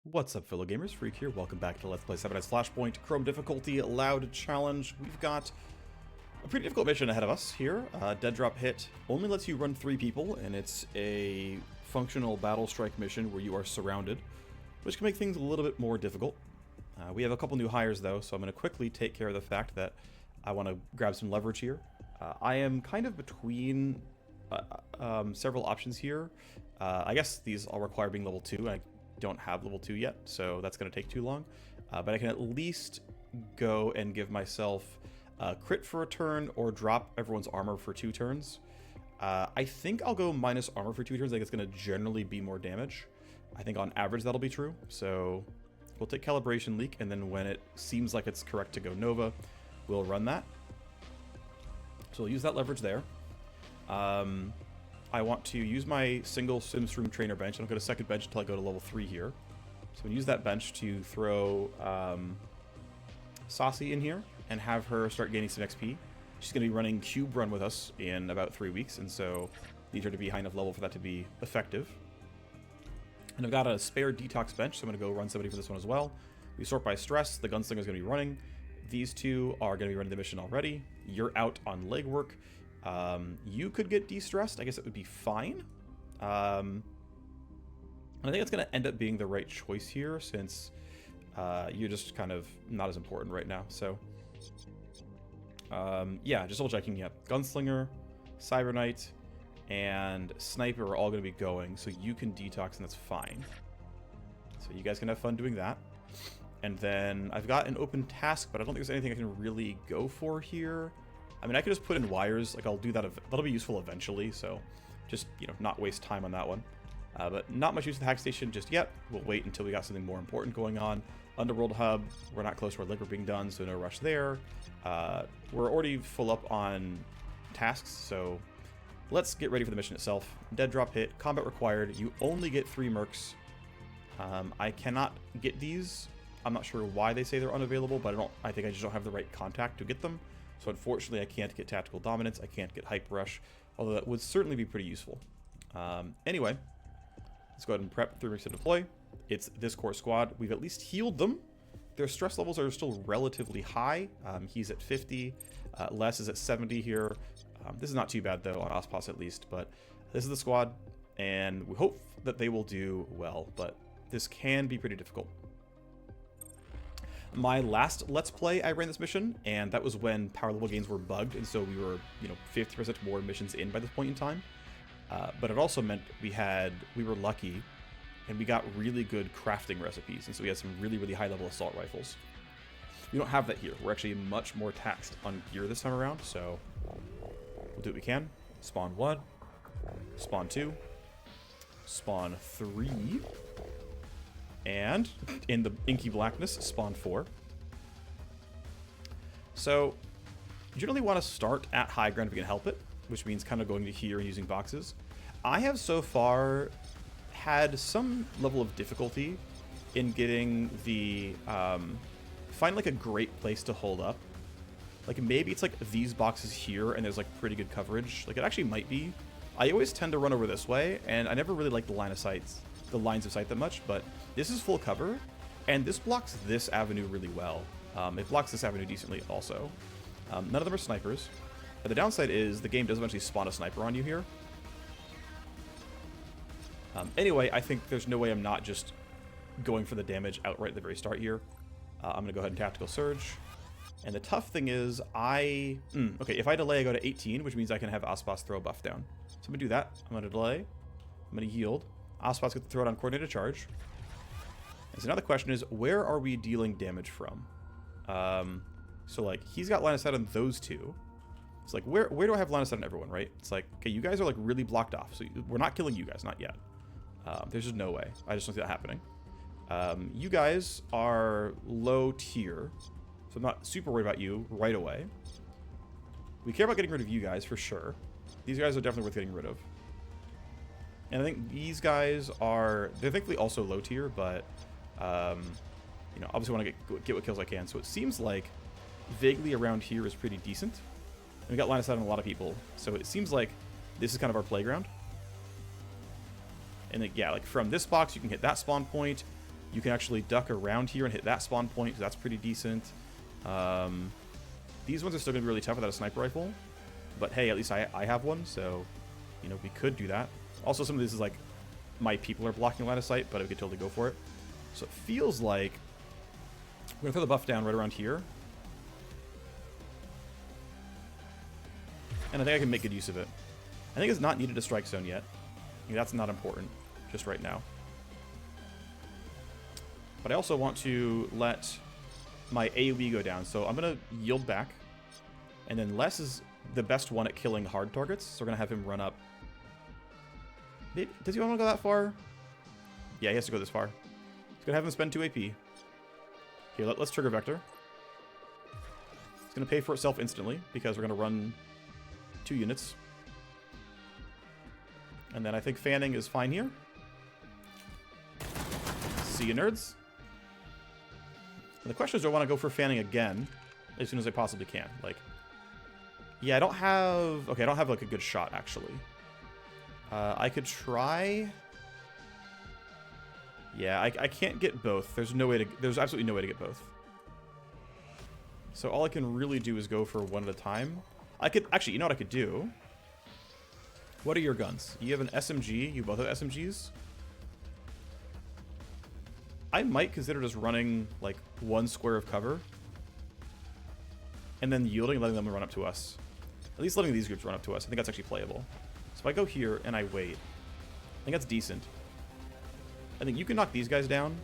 What's up, fellow gamers? Phreak here. Welcome back to Let's Play 7 Days Flashpoint. Chrome difficulty, loud challenge. We've got a pretty difficult mission ahead of us here. Dead drop hit only lets you run 3 people, and it's a functional battle strike mission where you are surrounded, which can make things a little bit more difficult. We have a couple new hires though, so I'm going to quickly take care of the fact that I want to grab some leverage here. I am kind of between several options here. I guess these all require being level 2. I don't have level 2 yet, so that's going to take too long. But I can at least go and give myself a crit for a turn or drop everyone's armor for 2 turns. I think I'll go minus armor for 2 turns. I think it's going to generally be more damage. I think on average that'll be true. So we'll take calibration leak, and then when it seems like it's correct to go Nova, we'll run that. So we'll use that leverage there. I want to use my single Simstream trainer bench. I don't go to second bench until I go to level 3 here. So I'm going to use that bench to throw Saucy in here and have her start gaining some XP. She's going to be running Cube Run with us in about 3 weeks, and so need her to be high enough level for that to be effective. And I've got a spare detox bench, so I'm going to go run somebody for this one as well. We sort by stress. The gunslinger is going to be running. These two are going to be running the mission already. You're out on legwork. You could get de-stressed. I guess it would be fine. I think it's going to end up being the right choice here, since you're just kind of not as important right now. So, yeah, just double checking. Yep, Gunslinger, Cyber Knight, and Sniper are all going to be going, so you can detox, and that's fine. So you guys can have fun doing that. And then I've got an open task, but I don't think there's anything I can really go for here. I mean, I could just put in wires. Like, I'll do that. That'll be useful eventually, so just, you know, not waste time on that one. But not much use of the hack station just yet. We'll wait until we got something more important going on. Underworld Hub, we're not close to our legwork being done, so no rush there. We're already full up on tasks, so let's get ready for the mission itself. Dead drop hit, combat required. You only get 3 Mercs. I cannot get these. I'm not sure why they say they're unavailable, but I think I just don't have the right contact to get them. So unfortunately, I can't get Tactical Dominance. I can't get Hype Rush, although that would certainly be pretty useful. Anyway, let's go ahead and prep 3 Mercs to deploy. It's this core squad. We've at least healed them. Their stress levels are still relatively high. He's at 50. Les is at 70 here. This is not too bad, though, on Ospas at least. But this is the squad, and we hope that they will do well. But this can be pretty difficult. My last Let's Play, I ran this mission, and that was when power level gains were bugged, and so we were, 50% more missions in by this point in time. But it also meant we were lucky, and we got really good crafting recipes, and so we had some really, really high-level assault rifles. We don't have that here. We're actually much more taxed on gear this time around, so we'll do what we can. Spawn 1, spawn 2, spawn 3, and in the inky blackness, spawn 4. So you generally want to start at high ground if you can help it, which means kind of going to here and using boxes. I have so far had some level of difficulty in getting the find like a great place to hold up. Like maybe it's like these boxes here and there's like pretty good coverage. Like it actually might be. I always tend to run over this way, and I never really like the lines of sight that much, but this is full cover, and this blocks this avenue really well. It blocks this avenue decently also. None of them are snipers, but the downside is the game does eventually spawn a sniper on you here. Anyway, I think there's no way I'm not just going for the damage outright at the very start here. I'm going to go ahead and Tactical Surge. And the tough thing is, okay, if I delay, I go to 18, which means I can have Ospas throw a buff down. So I'm going to do that. I'm going to delay. I'm going to yield. Ospas get to throw it on coordinated charge. And so now the question is, where are we dealing damage from? So like, he's got line of sight on those two. It's like, where do I have line of sight on everyone, right? It's like, okay, you guys are like really blocked off, so we're not killing you guys, not yet. There's just no way. I just don't see that happening. You guys are low tier, so I'm not super worried about you right away. We care about getting rid of you guys for sure. These guys are definitely worth getting rid of. And I think these guys they're thankfully also low tier, but, obviously want to get what kills I can. So it seems like vaguely around here is pretty decent. And we got line of sight on a lot of people, so it seems like this is kind of our playground. And like, yeah, like from this box, you can hit that spawn point. You can actually duck around here and hit that spawn point, so that's pretty decent. These ones are still going to be really tough without a sniper rifle. But hey, at least I have one, so, you know, we could do that. Also, some of this is like, my people are blocking line of sight, but I could totally go for it. So it feels like we're going to throw the buff down right around here. And I think I can make good use of it. I think it's not needed a strike zone yet. I mean, that's not important just right now. But I also want to let my AoE go down. So I'm going to yield back. And then Les is the best one at killing hard targets. So we're going to have him run up. Maybe, does he want to go that far? Yeah, he has to go this far. He's going to have him spend 2 AP. Here, let's trigger Vector. It's going to pay for itself instantly because we're going to run 2 units. And then I think fanning is fine here. See you, nerds. And the question is, do I want to go for fanning again as soon as I possibly can? Like, yeah, I don't have... Okay, I don't have, like, a good shot, actually. I could try... Yeah, I can't get both. There's no way to... There's absolutely no way to get both. So all I can really do is go for one at a time. I could... Actually, you know what I could do? What are your guns? You have an SMG. You both have SMGs. I might consider just running, like, 1 square of cover. And then yielding and letting them run up to us. At least letting these groups run up to us. I think that's actually playable. So if I go here and I wait, I think that's decent. I think you can knock these guys down.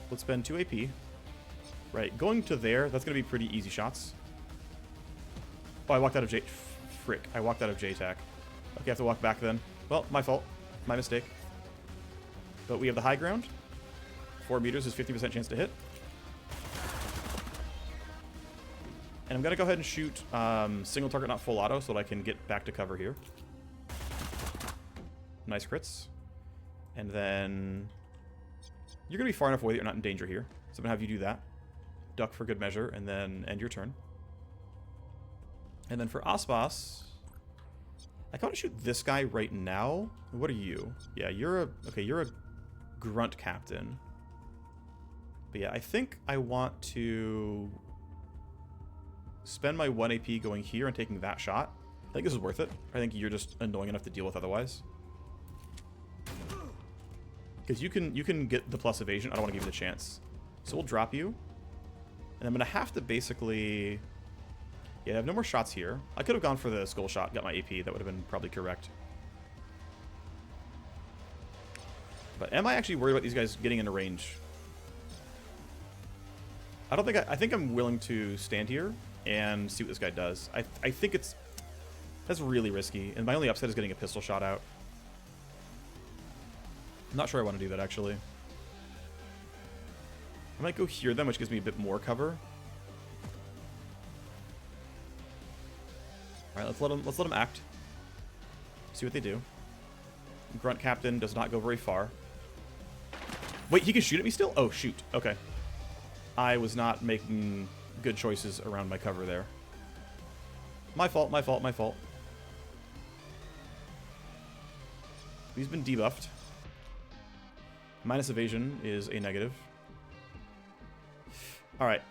Let's spend 2 AP. Right, going to there, that's going to be pretty easy shots. Oh, I walked out of J... Frick, I walked out of J-Tac. Okay, I have to walk back then. Well, my fault. My mistake. But we have the high ground. 4 meters is 50% chance to hit. And I'm going to go ahead and shoot single target, not full auto, so that I can get back to cover here. Nice crits. And then... You're going to be far enough away that you're not in danger here. So I'm going to have you do that. Duck for good measure, and then end your turn. And then for Aspas... I want to shoot this guy right now. What are you? Yeah, you're a... Okay, you're a grunt captain. But yeah, I think I want to... spend my 1 AP going here and taking that shot. I think this is worth it. I think you're just annoying enough to deal with otherwise. Because you can get the plus evasion. I don't want to give you the chance. So we'll drop you. And I'm going to have to basically... Yeah, I have no more shots here. I could have gone for the skull shot, got my AP. That would have been probably correct. But am I actually worried about these guys getting into range? I don't think I think I'm willing to stand here and see what this guy does. I think it's... That's really risky. And my only upset is getting a pistol shot out. I'm not sure I want to do that, actually. I might go here then, which gives me a bit more cover. Alright, let's let them act. See what they do. Grunt Captain does not go very far. Wait, he can shoot at me still? Oh, shoot. Okay. I was not making good choices around my cover there. My fault, my fault, my fault. He's been debuffed. Minus evasion is a negative. Alright.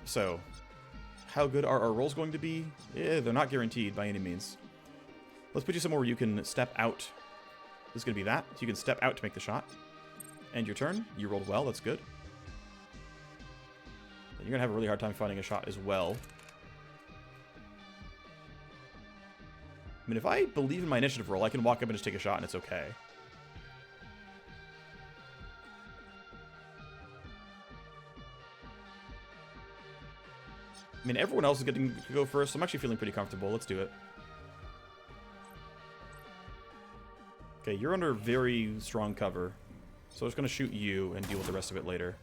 So, how good are our rolls going to be? They're not guaranteed by any means. Let's put you somewhere where you can step out. This is going to be that. So you can step out to make the shot. End your turn. You rolled well. That's good. You're going to have a really hard time finding a shot as well. I mean, if I believe in my initiative roll, I can walk up and just take a shot and it's okay. I mean, everyone else is getting to go first, so I'm actually feeling pretty comfortable. Let's do it. Okay, you're under very strong cover. So I'm just going to shoot you and deal with the rest of it later.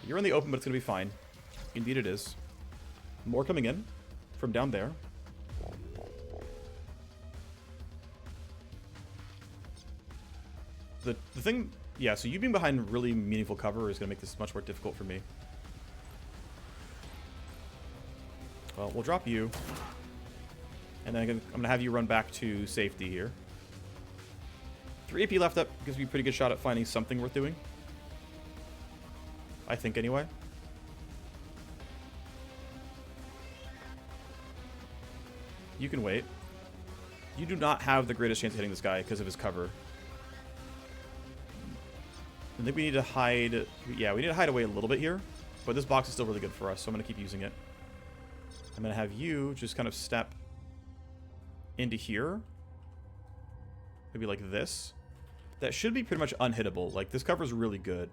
You're in the open, but it's going to be fine. Indeed it is. More coming in from down there. The thing... Yeah, so you being behind really meaningful cover is going to make this much more difficult for me. Well, we'll drop you. And then I'm going to have you run back to safety here. 3 AP left up gives me a pretty good shot at finding something worth doing. I think, anyway. You can wait. You do not have the greatest chance of hitting this guy because of his cover. I think we need to hide... Yeah, we need to hide away a little bit here. But this box is still really good for us, so I'm going to keep using it. I'm going to have you just kind of step into here. Maybe like this. That should be pretty much unhittable. Like, this cover is really good.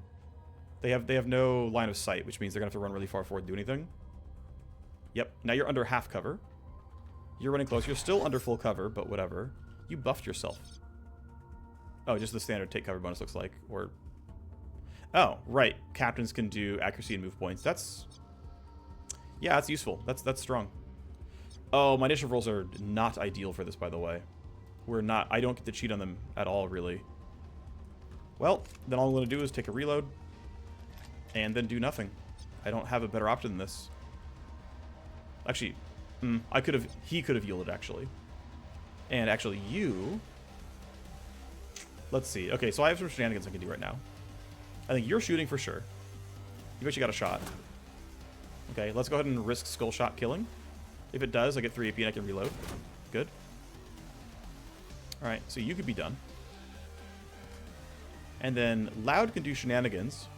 They have no line of sight, which means they're going to have to run really far forward to do anything. Yep, now you're under half cover. You're running close. You're still under full cover, but whatever. You buffed yourself. Oh, just the standard take cover bonus looks like. Or... Oh, right. Captains can do accuracy and move points. That's... Yeah, that's useful. That's strong. Oh, my initiative rolls are not ideal for this, by the way. We're not... I don't get to cheat on them at all, really. Well, then all I'm going to do is take a reload. And then do nothing. I don't have a better option than this. Actually, I could have... He could have yielded, actually. And actually, you... Let's see. Okay, so I have some shenanigans I can do right now. I think you're shooting for sure. You've actually got a shot. Okay, let's go ahead and risk skull shot killing. If it does, I get 3 AP and I can reload. Good. Alright, so you could be done. And then Loud can do shenanigans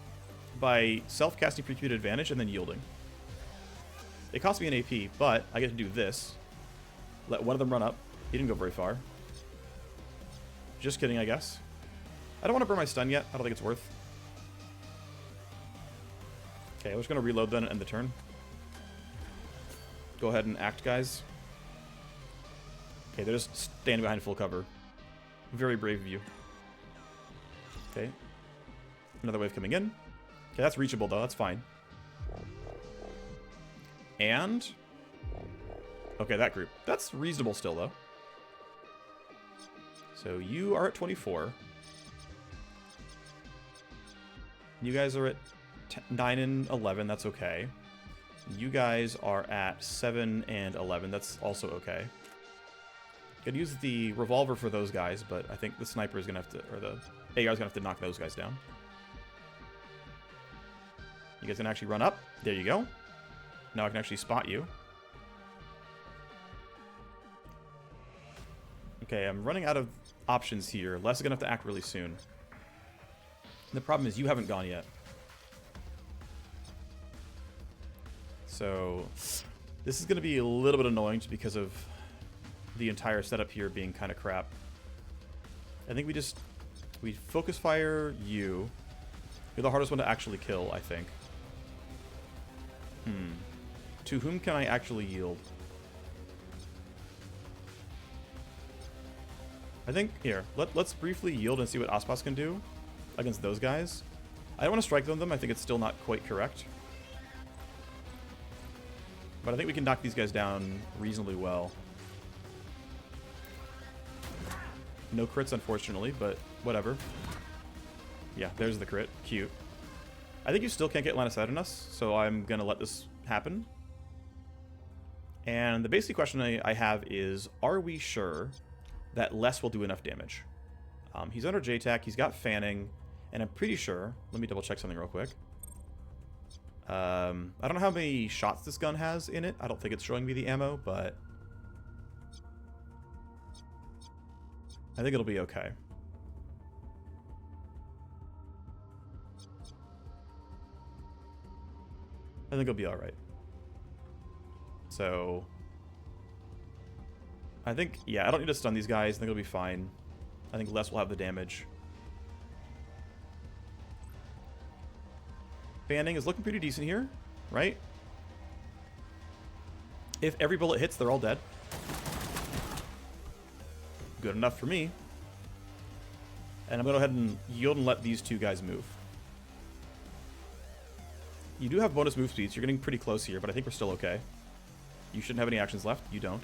by self-casting Precute Advantage and then yielding. It costs me an AP, but I get to do this. Let one of them run up. He didn't go very far. Just kidding, I guess. I don't want to burn my stun yet. I don't think it's worth. Okay, we're just going to reload then and end the turn. Go ahead and act, guys. Okay, they're just standing behind full cover. Very brave of you. Okay. Another wave coming in. Okay, that's reachable, though. That's fine. And... Okay, that group. That's reasonable still, though. So you are at 24. You guys are at 9 and 11. That's okay. You guys are at 7 and 11. That's also okay. Could use the revolver for those guys, but I think the sniper is gonna have to, or the AR is gonna have to knock those guys down. You guys can actually run up. There you go. Now I can actually spot you. Okay, I'm running out of options here. Les is gonna have to act really soon. The problem is you haven't gone yet. So this is going to be a little bit annoying just because of the entire setup here being kind of crap. I think we focus fire you. You're the hardest one to actually kill, I think. To whom can I actually yield? I think, here, let's briefly yield and see what Aspas can do against those guys. I don't want to strike them. I think it's still not quite correct. But I think we can knock these guys down reasonably well. No crits, unfortunately, but whatever. Yeah, there's the crit. Cute. I think you still can't get line of sight on us, so I'm going to let this happen. And the basic question I have is, are we sure that Les will do enough damage? He's under JTAC, he's got fanning, and I'm pretty sure... Let me double check something real quick. I don't know how many shots this gun has in it. I don't think it's showing me the ammo, but... I think it'll be okay. I think it'll be alright. So... I think, yeah, I don't need to stun these guys. I think it'll be fine. I think Les will have the damage. Fanning is looking pretty decent here, right? If every bullet hits, they're all dead. Good enough for me. And I'm going to go ahead and yield and let these two guys move. You do have bonus move speeds. You're getting pretty close here, but I think we're still okay. You shouldn't have any actions left. You don't.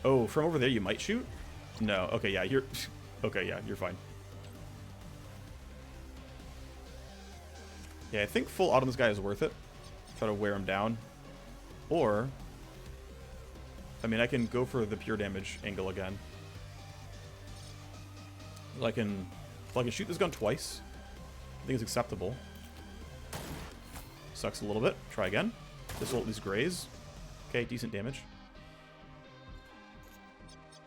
Oh, from over there you might shoot? No. Okay, yeah, you're... Okay, yeah, you're fine. Yeah, I think full auto this guy is worth it. Try to wear him down. Or... I mean, I can go for the pure damage angle again. If I can shoot this gun twice, I think it's acceptable. Sucks a little bit. Try again. This will at least graze. Okay, decent damage.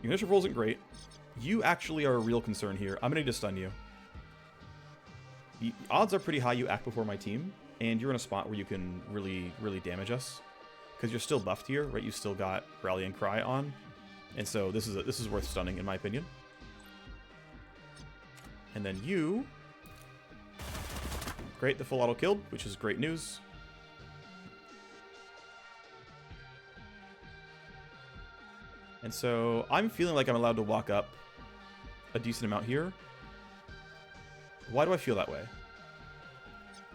Your initial roll isn't great. You actually are a real concern here. I'm going to need to stun you. The odds are pretty high you act before my team, and you're in a spot where you can really, really damage us. Because you're still buffed here, right? You still got Rallying Cry on. And so this is worth stunning, in my opinion. And then you... Great, the full auto killed, which is great news. And so I'm feeling like I'm allowed to walk up a decent amount here. Why do I feel that way?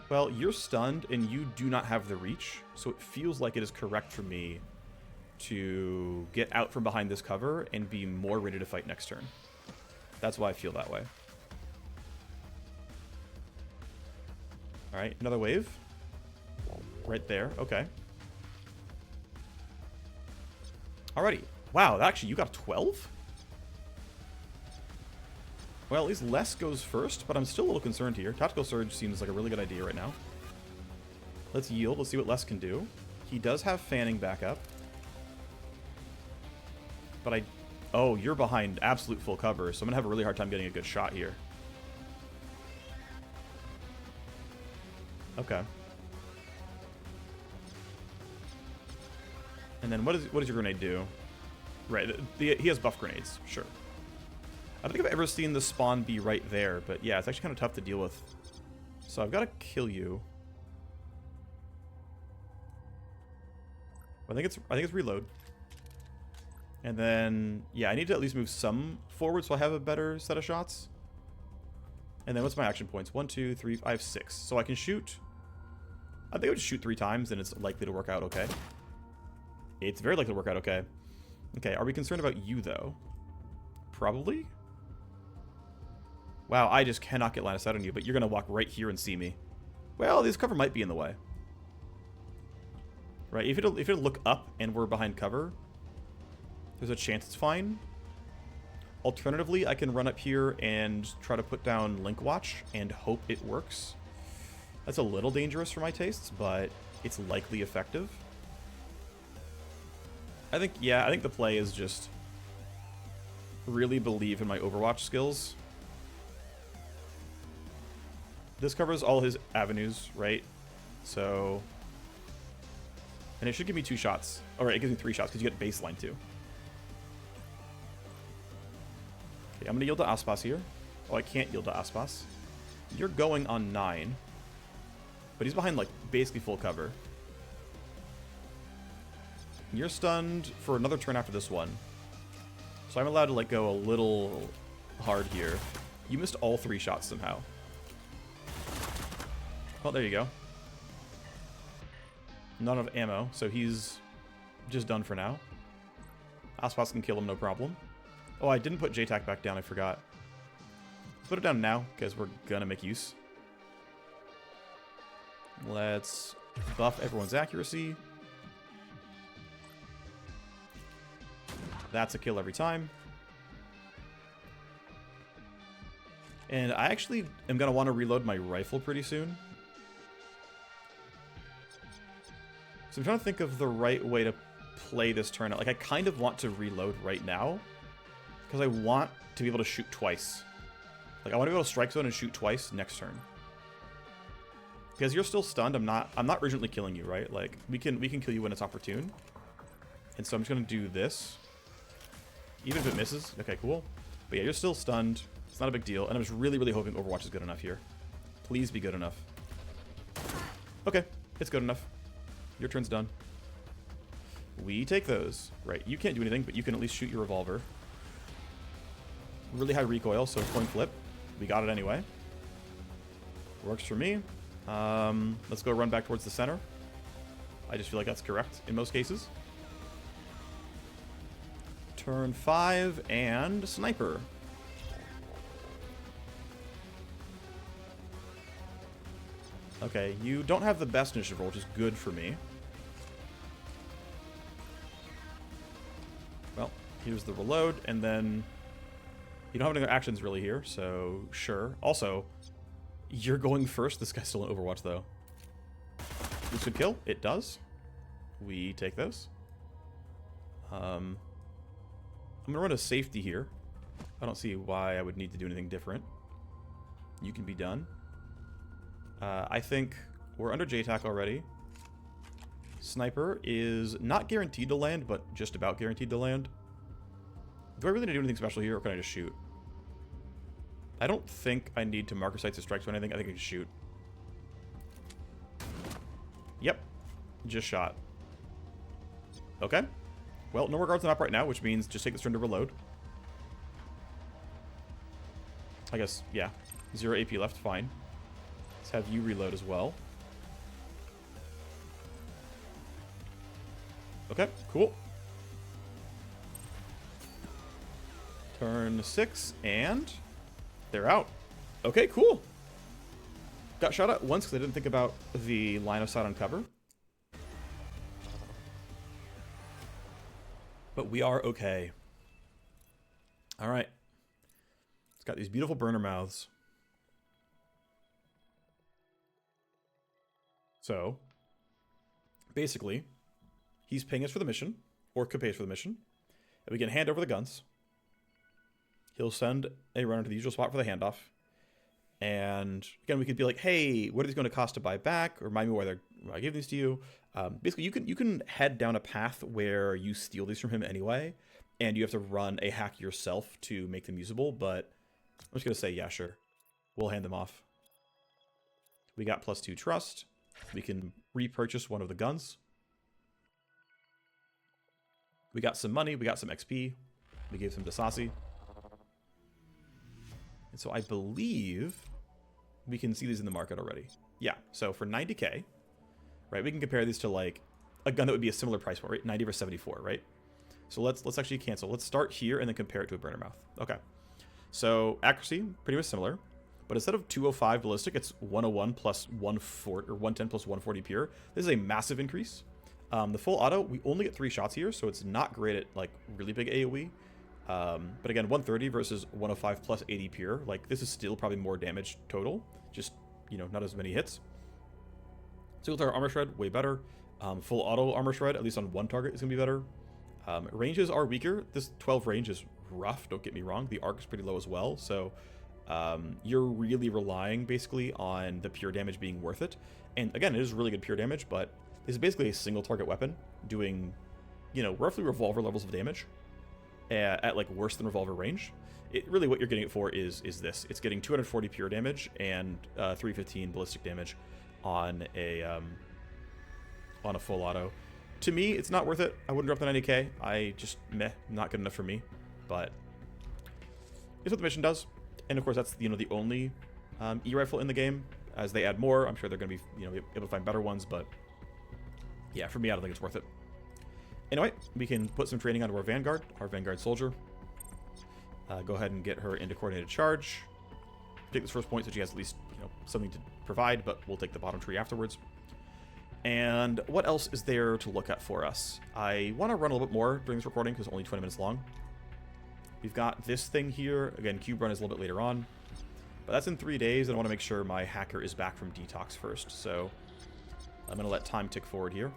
Well, you're stunned and you do not have the reach, so it feels like it is correct for me to get out from behind this cover and be more ready to fight next turn. That's why I feel that way. Alright, another wave. Right there, okay. Alrighty. Wow, actually, you got 12? Well, at least Les goes first, but I'm still a little concerned here. Tactical Surge seems like a really good idea right now. Let's yield. Let's see what Les can do. He does have Fanning back up. But oh, you're behind absolute full cover, so I'm going to have a really hard time getting a good shot here. Okay. And then what does your grenade do? Right, he has buff grenades, sure. I don't think I've ever seen the spawn be right there, but yeah, it's actually kind of tough to deal with. So I've got to kill you. I think it's reload. And then yeah, I need to at least move some forward so I have a better set of shots. And then what's my action points? 1, 2, 3, 5, 6. So I can shoot. I think I would shoot 3 times, and it's likely to work out okay. It's very likely to work out okay. Okay, are we concerned about you, though? Probably? Wow, I just cannot get line of sight on you, but you're going to walk right here and see me. Well, this cover might be in the way. Right, if it'll look up and we're behind cover, there's a chance it's fine. Alternatively, I can run up here and try to put down Link Watch and hope it works. That's a little dangerous for my tastes, but it's likely effective. I think the play is just really believe in my Overwatch skills. This covers all his avenues, right? So... And it should give me 2 shots. Alright, it gives me 3 shots because you get baseline too. Okay, I'm going to yield to Aspas here. Oh, I can't yield to Aspas. You're going on 9. But he's behind, like, basically full cover. You're stunned for another turn after this one. So I'm allowed to, like, go a little hard here. You missed all 3 shots somehow. Well, there you go. Not enough ammo, so he's just done for now. Aspas can kill him, no problem. Oh, I didn't put JTAC back down, I forgot. Let's put it down now, because we're gonna make use. Let's buff everyone's accuracy. That's a kill every time. And I actually am going to want to reload my rifle pretty soon. So I'm trying to think of the right way to play this turn. Like, I kind of want to reload right now, because I want to be able to shoot twice. Like, I want to be able to strike zone and shoot twice next turn. Because you're still stunned, I'm not urgently killing you, right? Like, we can kill you when it's opportune. And so I'm just going to do this. Even if it misses. Okay, cool. But yeah, you're still stunned. It's not a big deal. And I'm just really, really hoping Overwatch is good enough here. Please be good enough. Okay, it's good enough. Your turn's done. We take those. Right, you can't do anything, but you can at least shoot your revolver. Really high recoil, so coin flip. We got it anyway. Works for me. Let's go run back towards the center. I just feel like that's correct in most cases. Turn 5 and sniper. Okay, you don't have the best initiative roll, which is good for me. Well, here's the reload, and then You don't have any actions really here, so sure. Also, you're going first. This guy's still in Overwatch, though. This could kill. It does. We take those. I'm going to run a safety here. I don't see why I would need to do anything different. You can be done. I think we're under JTAC already. Sniper is not guaranteed to land, but just about guaranteed to land. Do I really need to do anything special here, or can I just shoot? I don't think I need to marker sights or strikes or anything. I think I can shoot. Yep. Just shot. Okay. Well, no more guards on up right now, which means just take this turn to reload. I guess, yeah. 0 AP left, fine. Let's have you reload as well. Okay, cool. Turn 6, and they're out. Okay, cool. Got shot at once because I didn't think about the line of sight on cover. But we are okay. All right. It's got these beautiful burner mouths. So, basically, he's paying us for the mission, or could pay us for the mission. And we can hand over the guns. He'll send a runner to the usual spot for the handoff. And again, we could be like, hey, what are these going to cost to buy back? Or remind me why I gave these to you. Basically, you can head down a path where you steal these from him anyway, and you have to run a hack yourself to make them usable, but I'm just going to say, yeah, sure. We'll hand them off. We got +2 trust. We can repurchase one of the guns. We got some money. We got some XP. We gave some to Sasi. And so I believe we can see these in the market already. Yeah, so for 90k, right, we can compare these to like a gun that would be a similar price point, right? 90 versus 74, right? So let's actually cancel. Let's start here and then compare it to a burner mouth. Okay. So accuracy, pretty much similar. But instead of 205 ballistic, it's 101 plus 140, or 110 plus 140 pure. This is a massive increase. The full auto, we only get 3 shots here, so it's not great at like really big AoE. But again, 130 versus 105 plus 80 pure. Like, this is still probably more damage total. Just, you know, not as many hits. Single target armor shred, way better. Full auto armor shred, at least on one target, is going to be better. Ranges are weaker. This 12 range is rough, don't get me wrong. The arc is pretty low as well, so you're really relying basically on the pure damage being worth it. And again, it is really good pure damage, but this is basically a single target weapon doing, you know, roughly revolver levels of damage at like worse than revolver range. It really, what you're getting it for is this. It's getting 240 pure damage and 315 ballistic damage on a full auto. To me, it's not worth it. I wouldn't drop the 90k. I just, meh, not good enough for me. But it's what the mission does. And of course, that's, you know, the only E-rifle in the game. As they add more, I'm sure they're going to be, you know, able to find better ones. But yeah, for me, I don't think it's worth it. Anyway, we can put some training onto our Vanguard soldier. Go ahead and get her into coordinated charge. Take this first point so she has at least, you know, something to provide, but we'll take the bottom tree afterwards. And what else is there to look at for us? I want to run a little bit more during this recording because it's only 20 minutes long. We've got this thing here. Again, cube run is a little bit later on. But that's in 3 days, and I want to make sure my hacker is back from detox first. So I'm going to let time tick forward here.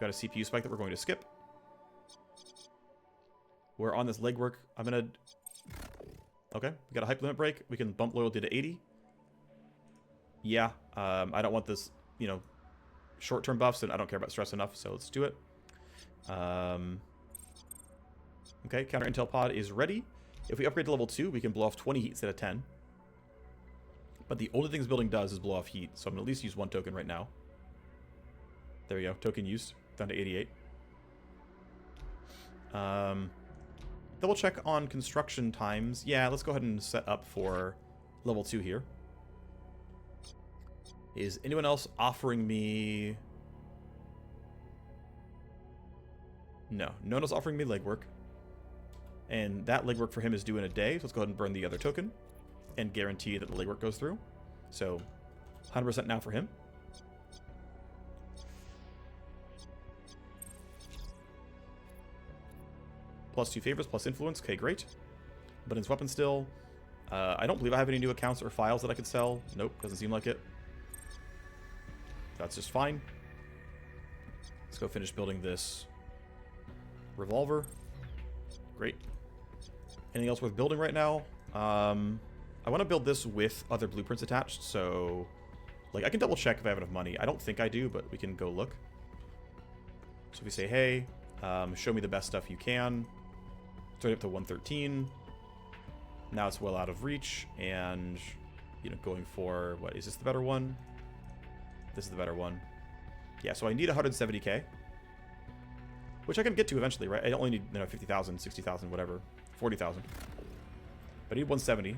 Got a CPU spike that we're going to skip. We're on this legwork. I'm going to... Okay, we got a hype limit break. We can bump loyalty to 80. Yeah, I don't want this, you know, short-term buffs, and I don't care about stress enough, so let's do it. Okay, counter intel pod is ready. If we upgrade to level 2, we can blow off 20 heat instead of 10. But the only thing this building does is blow off heat, so I'm going to at least use 1 token right now. There we go, token used, down to 88. Double check on construction times. Yeah, let's go ahead and set up for level 2 here. Is anyone else offering me... No, no one else offering me legwork. And that legwork for him is due in a day, so let's go ahead and burn the other token and guarantee that the legwork goes through. So 100% now for him. +2 favors, plus influence. Okay, great. But it's weapon still. I don't believe I have any new accounts or files that I could sell. Nope, doesn't seem like it. That's just fine. Let's go finish building this revolver. Great. Anything else worth building right now? I want to build this with other blueprints attached, so like I can double check if I have enough money. I don't think I do, but we can go look. So if we say, hey, show me the best stuff you can. It's right up to 113. Now it's well out of reach, and you know, going for what is this the better one? This is the better one. Yeah, so I need 170k, which I can get to eventually, right? I only need 50,000, 60,000, whatever, 40,000. But I need 170.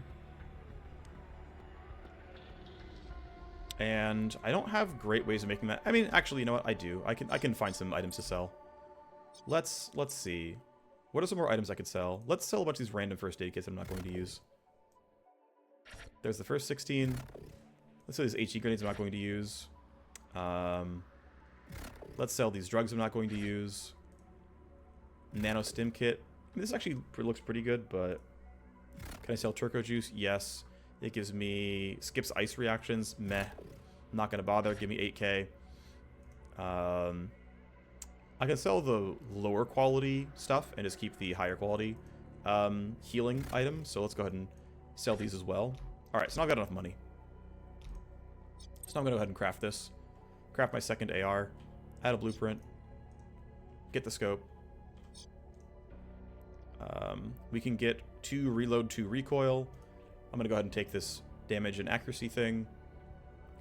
And I don't have great ways of making that. I mean, actually, you know what? I do. I can find some items to sell. Let's see. What are some more items I could sell? Let's sell a bunch of these random first aid kits I'm not going to use. There's the first 16. Let's sell these HE grenades I'm not going to use. Let's sell these drugs I'm not going to use. Nano stim kit. I mean, this actually looks pretty good, but can I sell turco juice? Yes. It gives me skips ice reactions. Meh. Not gonna bother. Give me 8k. I can sell the lower quality stuff and just keep the higher quality healing items. So let's go ahead and sell these as well. All right, so now I've got enough money. So now I'm gonna go ahead and craft this. Craft my second AR. Add a blueprint. Get the scope. We can get 2 reload, 2 recoil. I'm going to go ahead and take this damage and accuracy thing.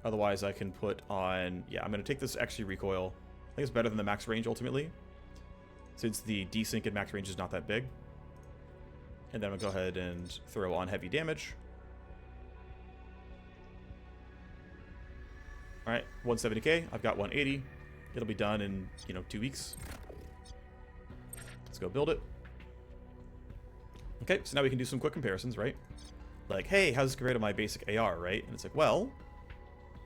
Otherwise, I can put on... Yeah, I'm going to take this extra recoil. I think it's better than the max range, ultimately. Since the desync and max range is not that big. And then I'm going to go ahead and throw on heavy damage. Alright, 170k. I've got 180. It'll be done in, 2 weeks. Let's go build it. Okay, so now we can do some quick comparisons, right? Like, hey, how's this compare to my basic AR, right? And it's like, well,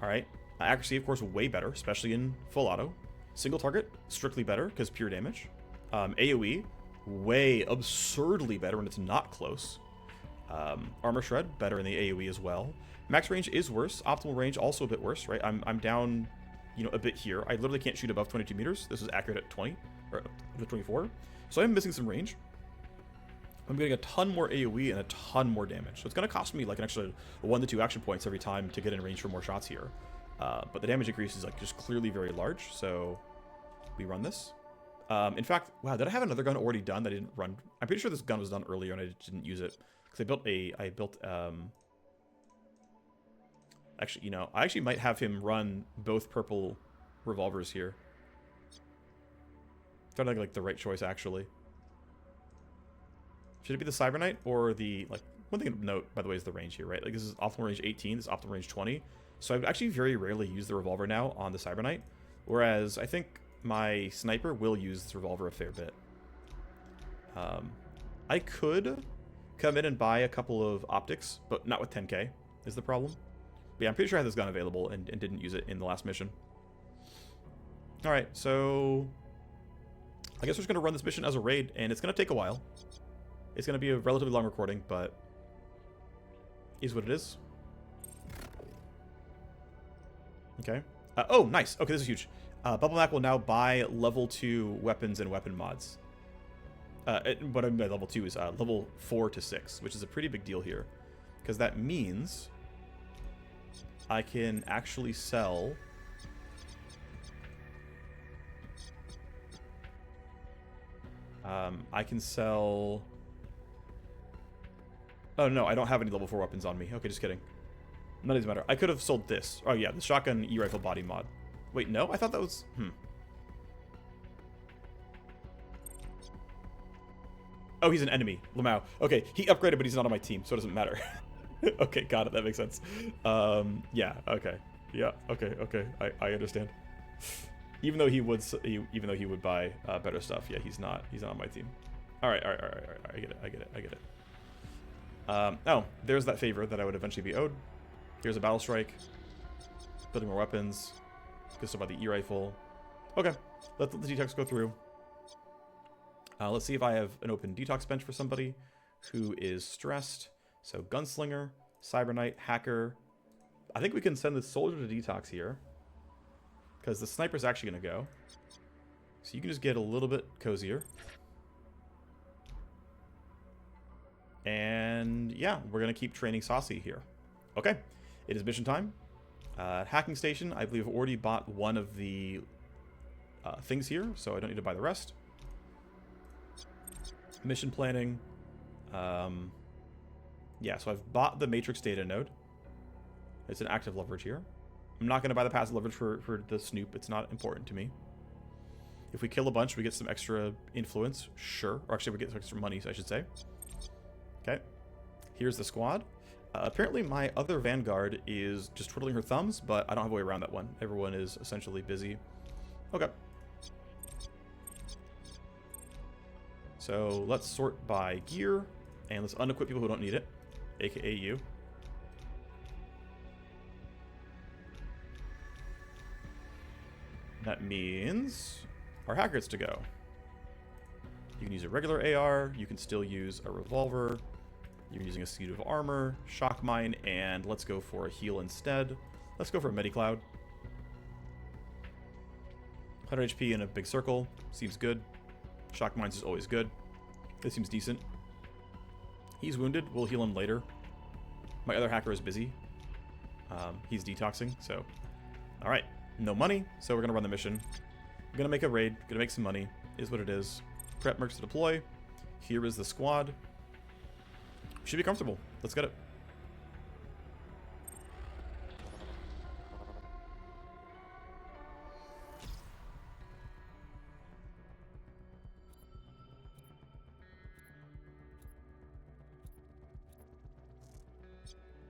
all right. Accuracy, of course, way better, especially in full auto. Single target, strictly better, because pure damage. AoE, way absurdly better when it's not close. Armor shred, better in the AoE as well. Max range is worse. Optimal range, also a bit worse, right? I'm down, a bit here. I literally can't shoot above 22 meters. This is accurate at 20, or 24. So I'm missing some range. I'm getting a ton more AoE and a ton more damage. So it's going to cost me like an extra 1 to 2 action points every time to get in range for more shots here. But the damage increase is like just clearly very large. So we run this. In fact, wow, did I have another gun already done that I didn't run? I'm pretty sure this gun was done earlier and I didn't use it. Because I built actually, I actually might have him run both purple revolvers here. Trying to think like the right choice, actually. Should it be the Cyber Knight or the, like, one thing to note, by the way, is the range here, right? Like, this is optimal range 18, this is optimal range 20. So I've actually very rarely used the revolver now on the Cyber Knight, whereas I think my sniper will use this revolver a fair bit. I could come in and buy a couple of optics, but not with 10k is the problem. But yeah, I'm pretty sure I had this gun available and didn't use it in the last mission. Alright, so I guess we're just going to run this mission as a raid, and it's going to take a while. It's going to be a relatively long recording, but is what it is. Okay. Oh, nice. Okay, this is huge. Bubble Mac will now buy level 2 weapons and weapon mods. What I mean by level 2 is level 4 to 6, which is a pretty big deal here. Because that means I can actually sell... I can sell... Oh, no, I don't have any level 4 weapons on me. Okay, just kidding. None of these matter. I could have sold this. Oh, yeah, the shotgun E-rifle body mod. Wait, no? I thought that was... Oh, he's an enemy. Lamau. Okay, he upgraded, but he's not on my team, so it doesn't matter. Okay, got it. That makes sense. Yeah, okay. Yeah, okay. I understand. Even though he would buy better stuff, yeah, he's not on my team. All right. I get it. Oh, there's that favor that I would eventually be owed. Here's a battle strike. Building more weapons. Good stuff about the E-rifle. Okay, let the detox go through. Let's see if I have an open detox bench for somebody who is stressed. So Gunslinger, Cyber Knight, Hacker. I think we can send the Soldier to detox here, because the Sniper's actually going to go. So you can just get a little bit cozier. And yeah, we're going to keep training Saucy here. Okay, it is mission time. Hacking Station, I believe I've already bought one of the things here, so I don't need to buy the rest. Mission planning. Yeah, so I've bought the Matrix data node. It's an active leverage here. I'm not going to buy the passive leverage for the Snoop. It's not important to me. If we kill a bunch, we get some extra influence. Sure. Or actually, we get some extra money, I should say. Okay. Here's the squad. Apparently, my other Vanguard is just twiddling her thumbs, but I don't have a way around that one. Everyone is essentially busy. Okay. So let's sort by gear, and let's unequip people who don't need it, aka you. That means our hackers to go. You can use a regular AR, you can still use a revolver, you're using a suit of armor, shock mine, and let's go for a heal instead. Let's go for a Medicloud. 100 HP in a big circle, seems good. Shock mines is always good. This seems decent. He's wounded, we'll heal him later. My other hacker is busy. He's detoxing, so. Alright, no money, so we're gonna run the mission. I'm gonna make a raid, gonna make some money, is what it is. Prep Mercs to deploy. Here is the squad. Should be comfortable. Let's get it.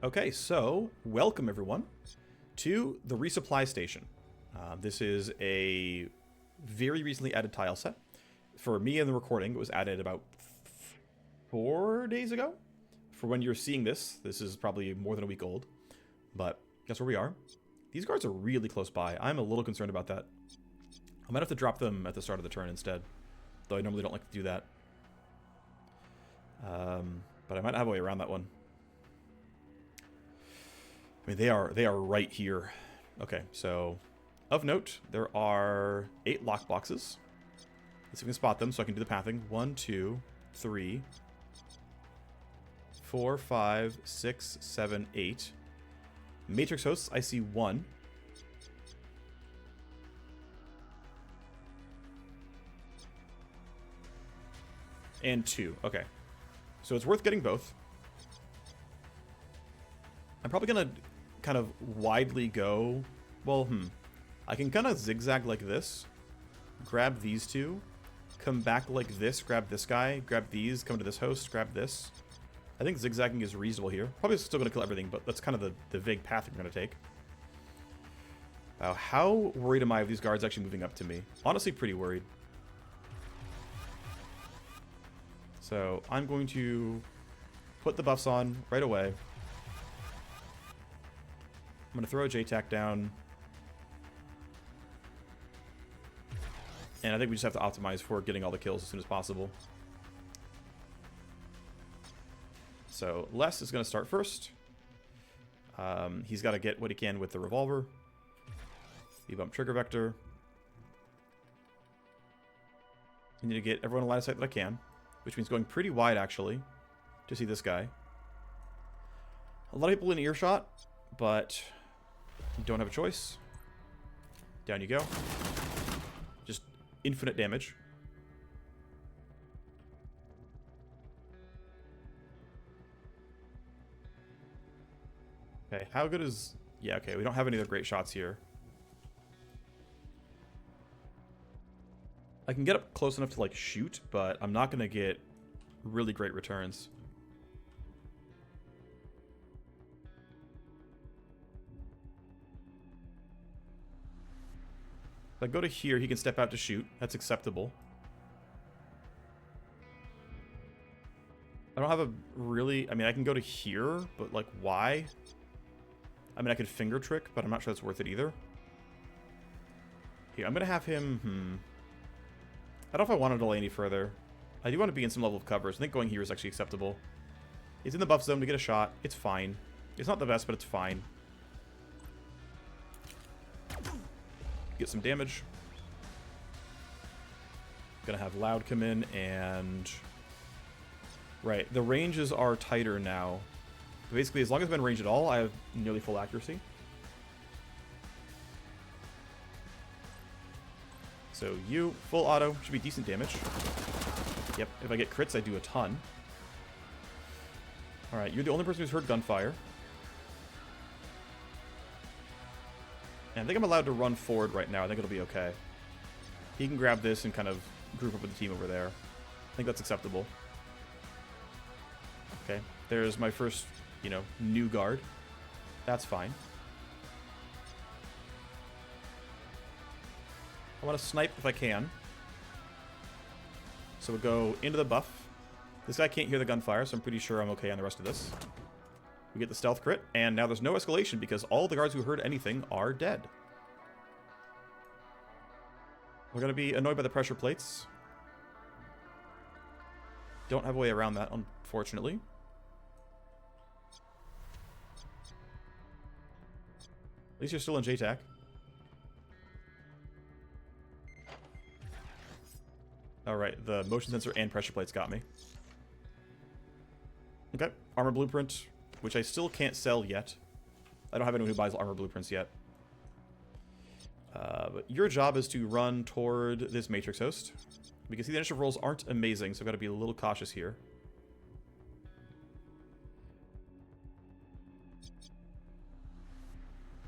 Okay, so welcome everyone to the Resupply Station. This is a very recently added tile set. For me in the recording, it was added about 4 days ago. For when you're seeing this, this is probably more than a week old, but that's where we are. These guards are really close by. I'm a little concerned about that. I might have to drop them at the start of the turn instead, though I normally don't like to do that. But I might have a way around that one. I mean, they are right here. Okay, so of note, there are 8 lock boxes. Let's see if we can spot them so I can do the pathing. 1, 2, 3, 4, 5, 6, 7, 8. Matrix hosts, I see 1. And 2. Okay. So it's worth getting both. I'm probably going to kind of widely go. Well, I can kind of zigzag like this. Grab these 2. Come back like this. Grab this guy. Grab these. Come to this host. Grab this. I think zigzagging is reasonable here. Probably still going to kill everything, but that's kind of the vague path we're going to take. How worried am I of these guards actually moving up to me? Honestly, pretty worried. So I'm going to put the buffs on right away. I'm going to throw a J-Tac down. And I think we just have to optimize for getting all the kills as soon as possible. So Les is going to start first. He's got to get what he can with the revolver. Debump trigger vector. I need to get everyone a line of sight that I can, which means going pretty wide actually to see this guy. A lot of people in earshot, but you don't have a choice. Down you go. Just infinite damage. Okay, how good is... Yeah, okay, we don't have any other great shots here. I can get up close enough to, like, shoot, but I'm not going to get really great returns. If I go to here, he can step out to shoot. That's acceptable. I don't have a really... I mean, I can go to here, but, like, why? I mean, I could finger trick, but I'm not sure that's worth it either. Here, I'm going to have him... I don't know if I want to delay any further. I do want to be in some level of cover, so I think going here is actually acceptable. He's in the buff zone to get a shot. It's fine. It's not the best, but it's fine. Get some damage. Gonna have Loud come in and... Right, the ranges are tighter now. Basically, as long as I'm in range at all, I have nearly full accuracy. So you, full auto, should be decent damage. Yep, if I get crits, I do a ton. Alright, you're the only person who's heard gunfire. And I think I'm allowed to run forward right now. I think it'll be okay. He can grab this and kind of group up with the team over there. I think that's acceptable. Okay, there's my first, you know, new guard. That's fine. I want to snipe if I can. So we'll go into the buff. This guy can't hear the gunfire, so I'm pretty sure I'm okay on the rest of this. We get the stealth crit, and now there's no escalation because all the guards who heard anything are dead. We're going to be annoyed by the pressure plates. Don't have a way around that, unfortunately. At least you're still in JTAC. Alright, the motion sensor and pressure plates got me. Okay, armor blueprint, which I still can't sell yet. I don't have anyone who buys armor blueprints yet. But your job is to run toward this matrix host. We can see the initiative rolls aren't amazing, so I've got to be a little cautious here.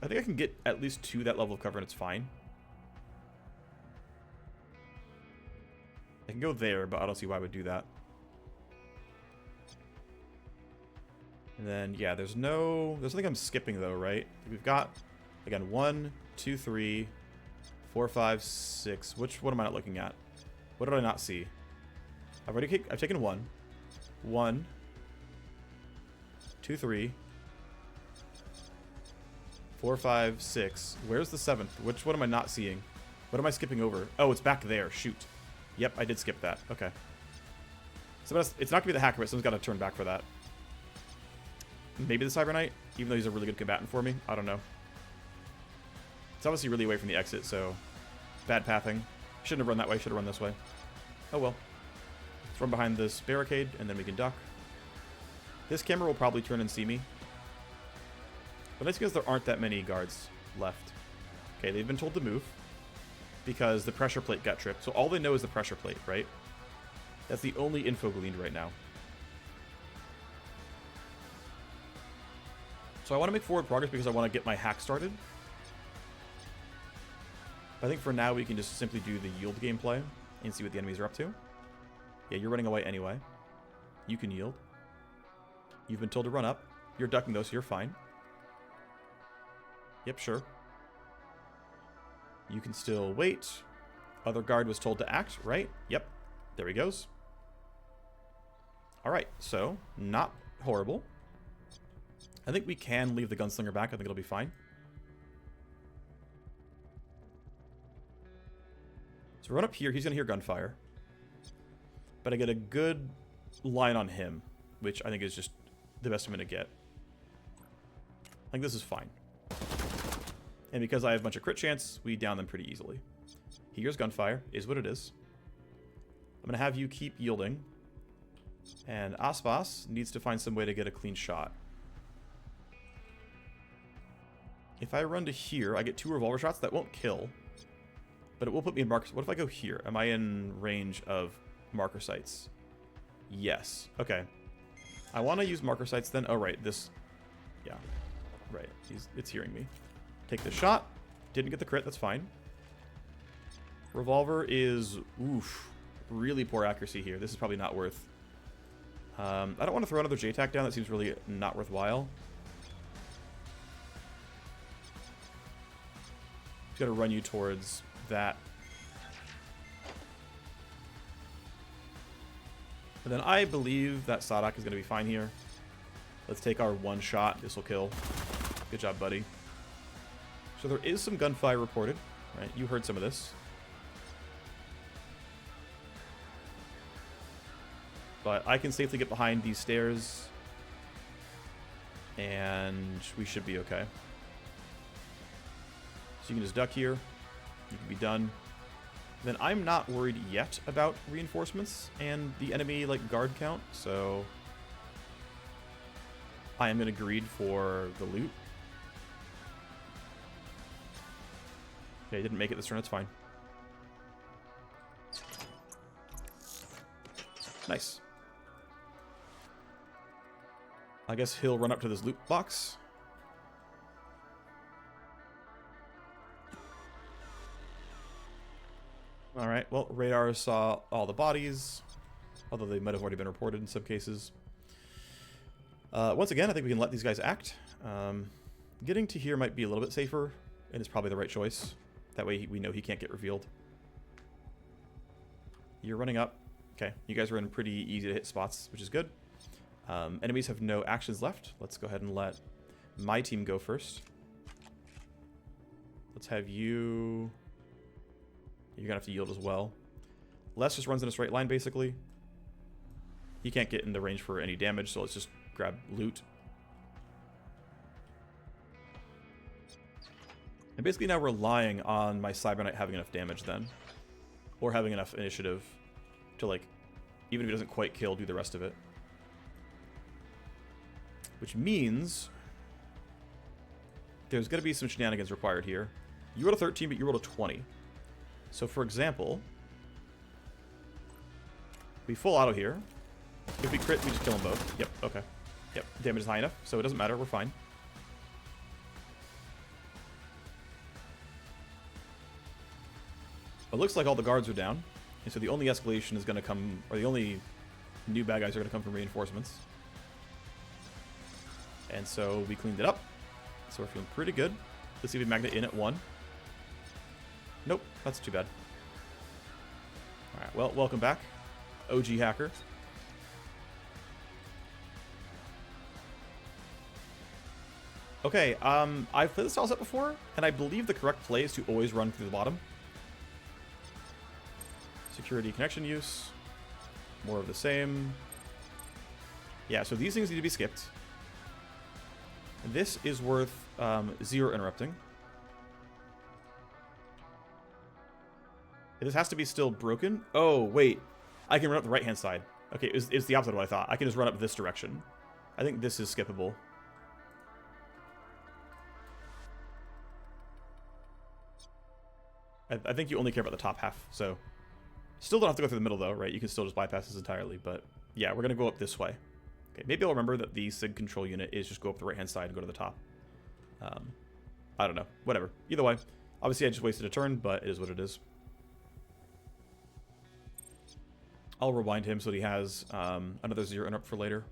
I think I can get at least to that level of cover and it's fine. I can go there, but I don't see why I would do that. And then, yeah, there's nothing I'm skipping though, right? We've got, again, 1, 2, 3, 4, 5, 6. Which one am I not looking at? What did I not see? I've taken 1. 1, 2, 3, 4, 5, 6. Where's the 7th? Which one am I not seeing? What am I skipping over? Oh, it's back there. Shoot. Yep, I did skip that. Okay. So it's not going to be the hacker, but someone's got to turn back for that. Maybe the Cyber Knight, even though he's a really good combatant for me. I don't know. It's obviously really away from the exit, so bad pathing. Shouldn't have run that way. Should have run this way. Oh well. Let's run behind this barricade, and then we can duck. This camera will probably turn and see me. But that's because there aren't that many guards left. Okay, they've been told to move because the pressure plate got tripped. So all they know is the pressure plate, right? That's the only info gleaned right now. So I want to make forward progress because I want to get my hack started. I think for now we can just simply do the yield gameplay and see what the enemies are up to. Yeah, you're running away anyway. You can yield. You've been told to run up. You're ducking though, so you're fine. Yep, sure. You can still wait. Other guard was told to act, right? Yep. There he goes. Alright, so not horrible. I think we can leave the gunslinger back. I think it'll be fine. So run up here. He's going to hear gunfire. But I get a good line on him, which I think is just the best I'm going to get. I think this is fine. And because I have a bunch of crit chance, we down them pretty easily. He hears gunfire, is what it is. I'm going to have you keep yielding. And Aspas needs to find some way to get a clean shot. If I run to here, I get 2 revolver shots. That won't kill. But it will put me in markers. What if I go here? Am I in range of marker sights? Yes. Okay. I want to use marker sights then. Oh, right. This. Yeah. Right. It's hearing me. Take the shot. Didn't get the crit. That's fine. Revolver is... Oof. Really poor accuracy here. This is probably not worth... I don't want to throw another JTAC down. That seems really not worthwhile. Just gotta run you towards that. And then I believe that Sadak is gonna be fine here. Let's take our 1 shot. This will kill. Good job, buddy. So there is some gunfire reported, right? You heard some of this. But I can safely get behind these stairs, and we should be okay. So you can just duck here. You can be done. Then I'm not worried yet about reinforcements and the enemy like guard count, so I am going to greed for the loot. Okay, didn't make it this turn, that's fine. Nice. I guess he'll run up to this loot box. Alright, well, radar saw all the bodies, although they might have already been reported in some cases. Once again, I think we can let these guys act. Getting to here might be a little bit safer, and it's probably the right choice. That way we know he can't get revealed. You're running up. Okay, you guys are in pretty easy to hit spots, which is good. Enemies have no actions left. Let's go ahead and let my team go first. Let's have you... You're going to have to yield as well. Les just runs in a straight line, basically. He can't get in the range for any damage, so let's just grab loot. I'm basically now relying on my Cyber Knight having enough damage then. Or having enough initiative to, like, even if he doesn't quite kill, do the rest of it. Which means there's going to be some shenanigans required here. You rolled a 13, but you rolled a 20. So, for example, we full auto here. If we crit, we just kill them both. Yep, okay. Yep, damage is high enough, so it doesn't matter. We're fine. It looks like all the guards are down, and so the only escalation is going to come, or the only new bad guys are going to come from reinforcements. And so we cleaned it up, so we're feeling pretty good. Let's see if we magnet in at 1. Nope, that's too bad. Alright, well, welcome back, OG hacker. Okay, I've played this style set before, and I believe the correct play is to always run through the bottom. Security connection use. More of the same. Yeah, so these things need to be skipped. This is worth 0 interrupting. This has to be still broken. Oh, wait. I can run up the right-hand side. Okay, it's the opposite of what I thought. I can just run up this direction. I think this is skippable. I think you only care about the top half, so... Still don't have to go through the middle, though, right? You can still just bypass this entirely, but... Yeah, we're going to go up this way. Okay, maybe I'll remember that the SIG control unit is just go up the right-hand side and go to the top. I don't know. Whatever. Either way. Obviously, I just wasted a turn, but it is what it is. I'll rewind him so that he has another 0 interrupt for later.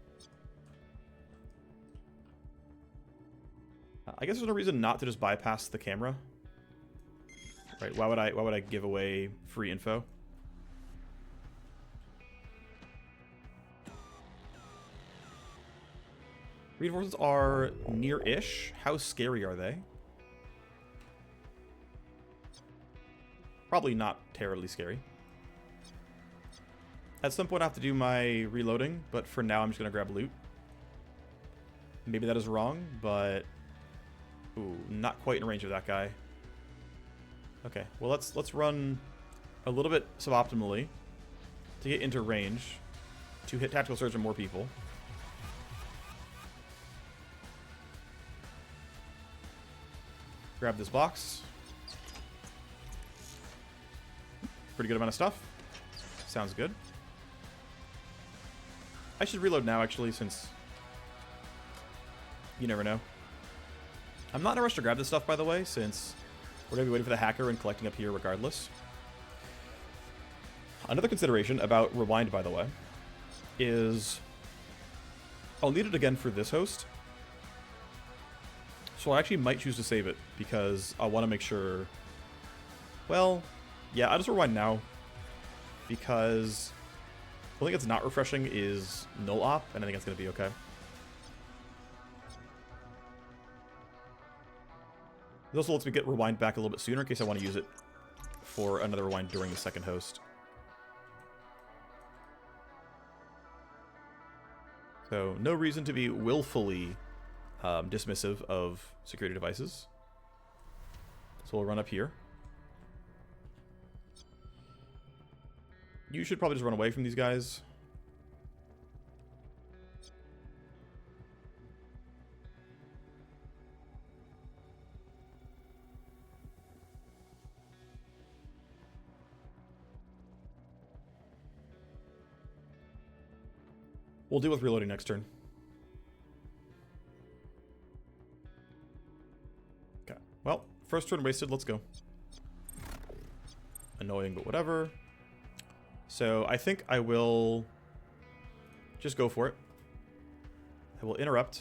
I guess there's no reason not to just bypass the camera. Right, why would I give away free info? Reinforcements are near-ish. How scary are they? Probably not terribly scary. At some point I have to do my reloading, but for now I'm just going to grab loot. Maybe that is wrong, but... Ooh, not quite in range of that guy. Okay, well let's run a little bit suboptimally to get into range to hit tactical surge on more people. Grab this box. Pretty good amount of stuff. Sounds good. I should reload now, actually, since you never know. I'm not in a rush to grab this stuff, by the way, since we're going to be waiting for the hacker and collecting up here regardless. Another consideration about Rewind, by the way, is I'll need it again for this host. So I actually might choose to save it, because I want to make sure... Well, yeah, I'll just rewind now, because the only thing that's not refreshing is null op, and I think it's going to be okay. It also lets me get rewind back a little bit sooner in case I want to use it for another rewind during the second host. So no reason to be willfully dismissive of security devices. So we'll run up here. You should probably just run away from these guys. We'll deal with reloading next turn. Okay. Well, first turn wasted. Let's go. Annoying, but whatever. So I think I will just go for it. I will interrupt.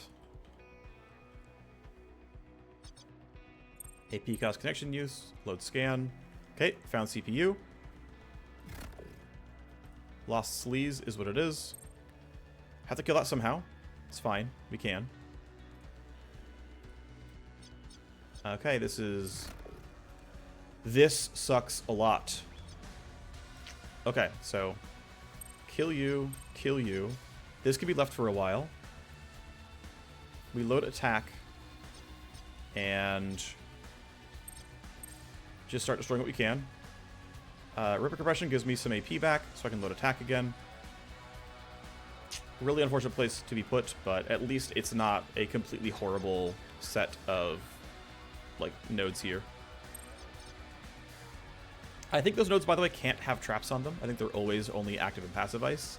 AP cost connection use. Load scan. Okay, found CPU. Lost sleaze is what it is. Have to kill that somehow. It's fine. We can. Okay, this sucks a lot. Okay, so kill you, kill you. This could be left for a while. We load attack and just start destroying what we can. Ripper compression gives me some AP back, so I can load attack again. Really unfortunate place to be put, but at least it's not a completely horrible set of like nodes here. I think those nodes, by the way, can't have traps on them. I think they're always only active and passive ice.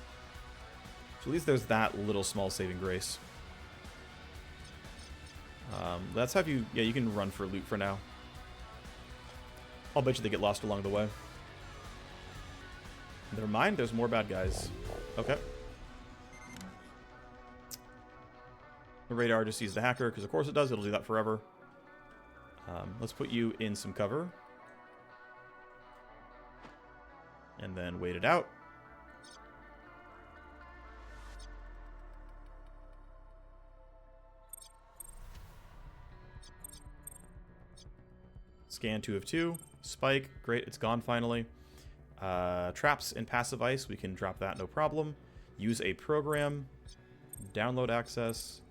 So at least there's that little small saving grace. Let's have you... Yeah, you can run for loot for now. I'll bet you they get lost along the way. Never mind, there's more bad guys. Okay. The radar just sees the hacker, because of course it does. It'll do that forever. Let's put you in some cover. And then wait it out. Scan 2 of 2. Spike. Great, it's gone finally. Traps and passive ice. We can drop that, no problem. Use a program. Download access.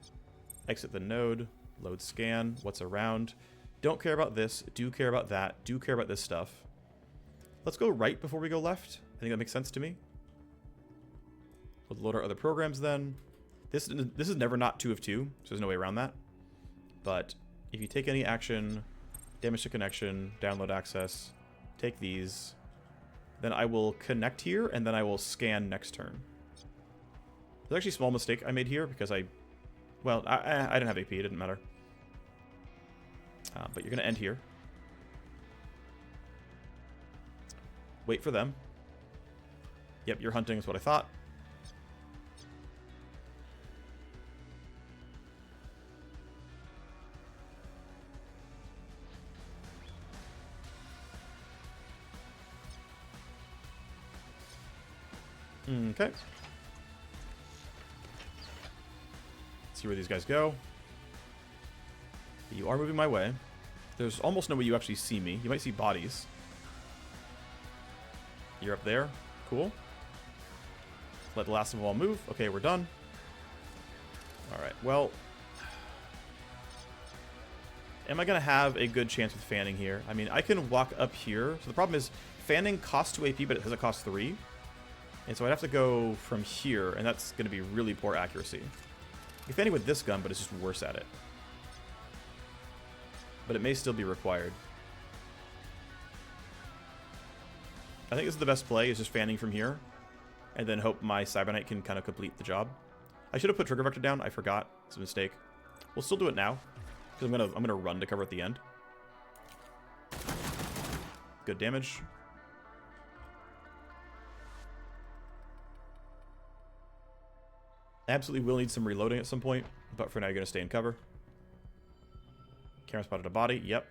Exit the node. Load scan. What's around? Don't care about this. Do care about that. Do care about this stuff. Let's go right before we go left. I think that makes sense to me. We'll load our other programs then. This is never not 2 of 2, so there's no way around that. But if you take any action, damage to connection, download access, take these, then I will connect here, and then I will scan next turn. There's actually a small mistake I made here because I didn't have AP, it didn't matter. But you're going to end here. Wait for them. Yep, you're hunting is what I thought. Okay. Let's see where these guys go. You are moving my way. There's almost no way you actually see me. You might see bodies. You're up there. Cool. Let the last of them all move. Okay, we're done. Alright, well... Am I going to have a good chance with fanning here? I mean, I can walk up here. So the problem is, fanning costs 2 AP, but it doesn't cost 3. And so I'd have to go from here, and that's going to be really poor accuracy. I can fanning with this gun, but it's just worse at it. But it may still be required. I think this is the best play, is just fanning from here. And then hope my Cyberknight can kind of complete the job. I should have put trigger vector down. I forgot. It's a mistake. We'll still do it now. Because I'm gonna run to cover at the end. Good damage. Absolutely will need some reloading at some point. But for now, you're going to stay in cover. Camera spotted a body. Yep.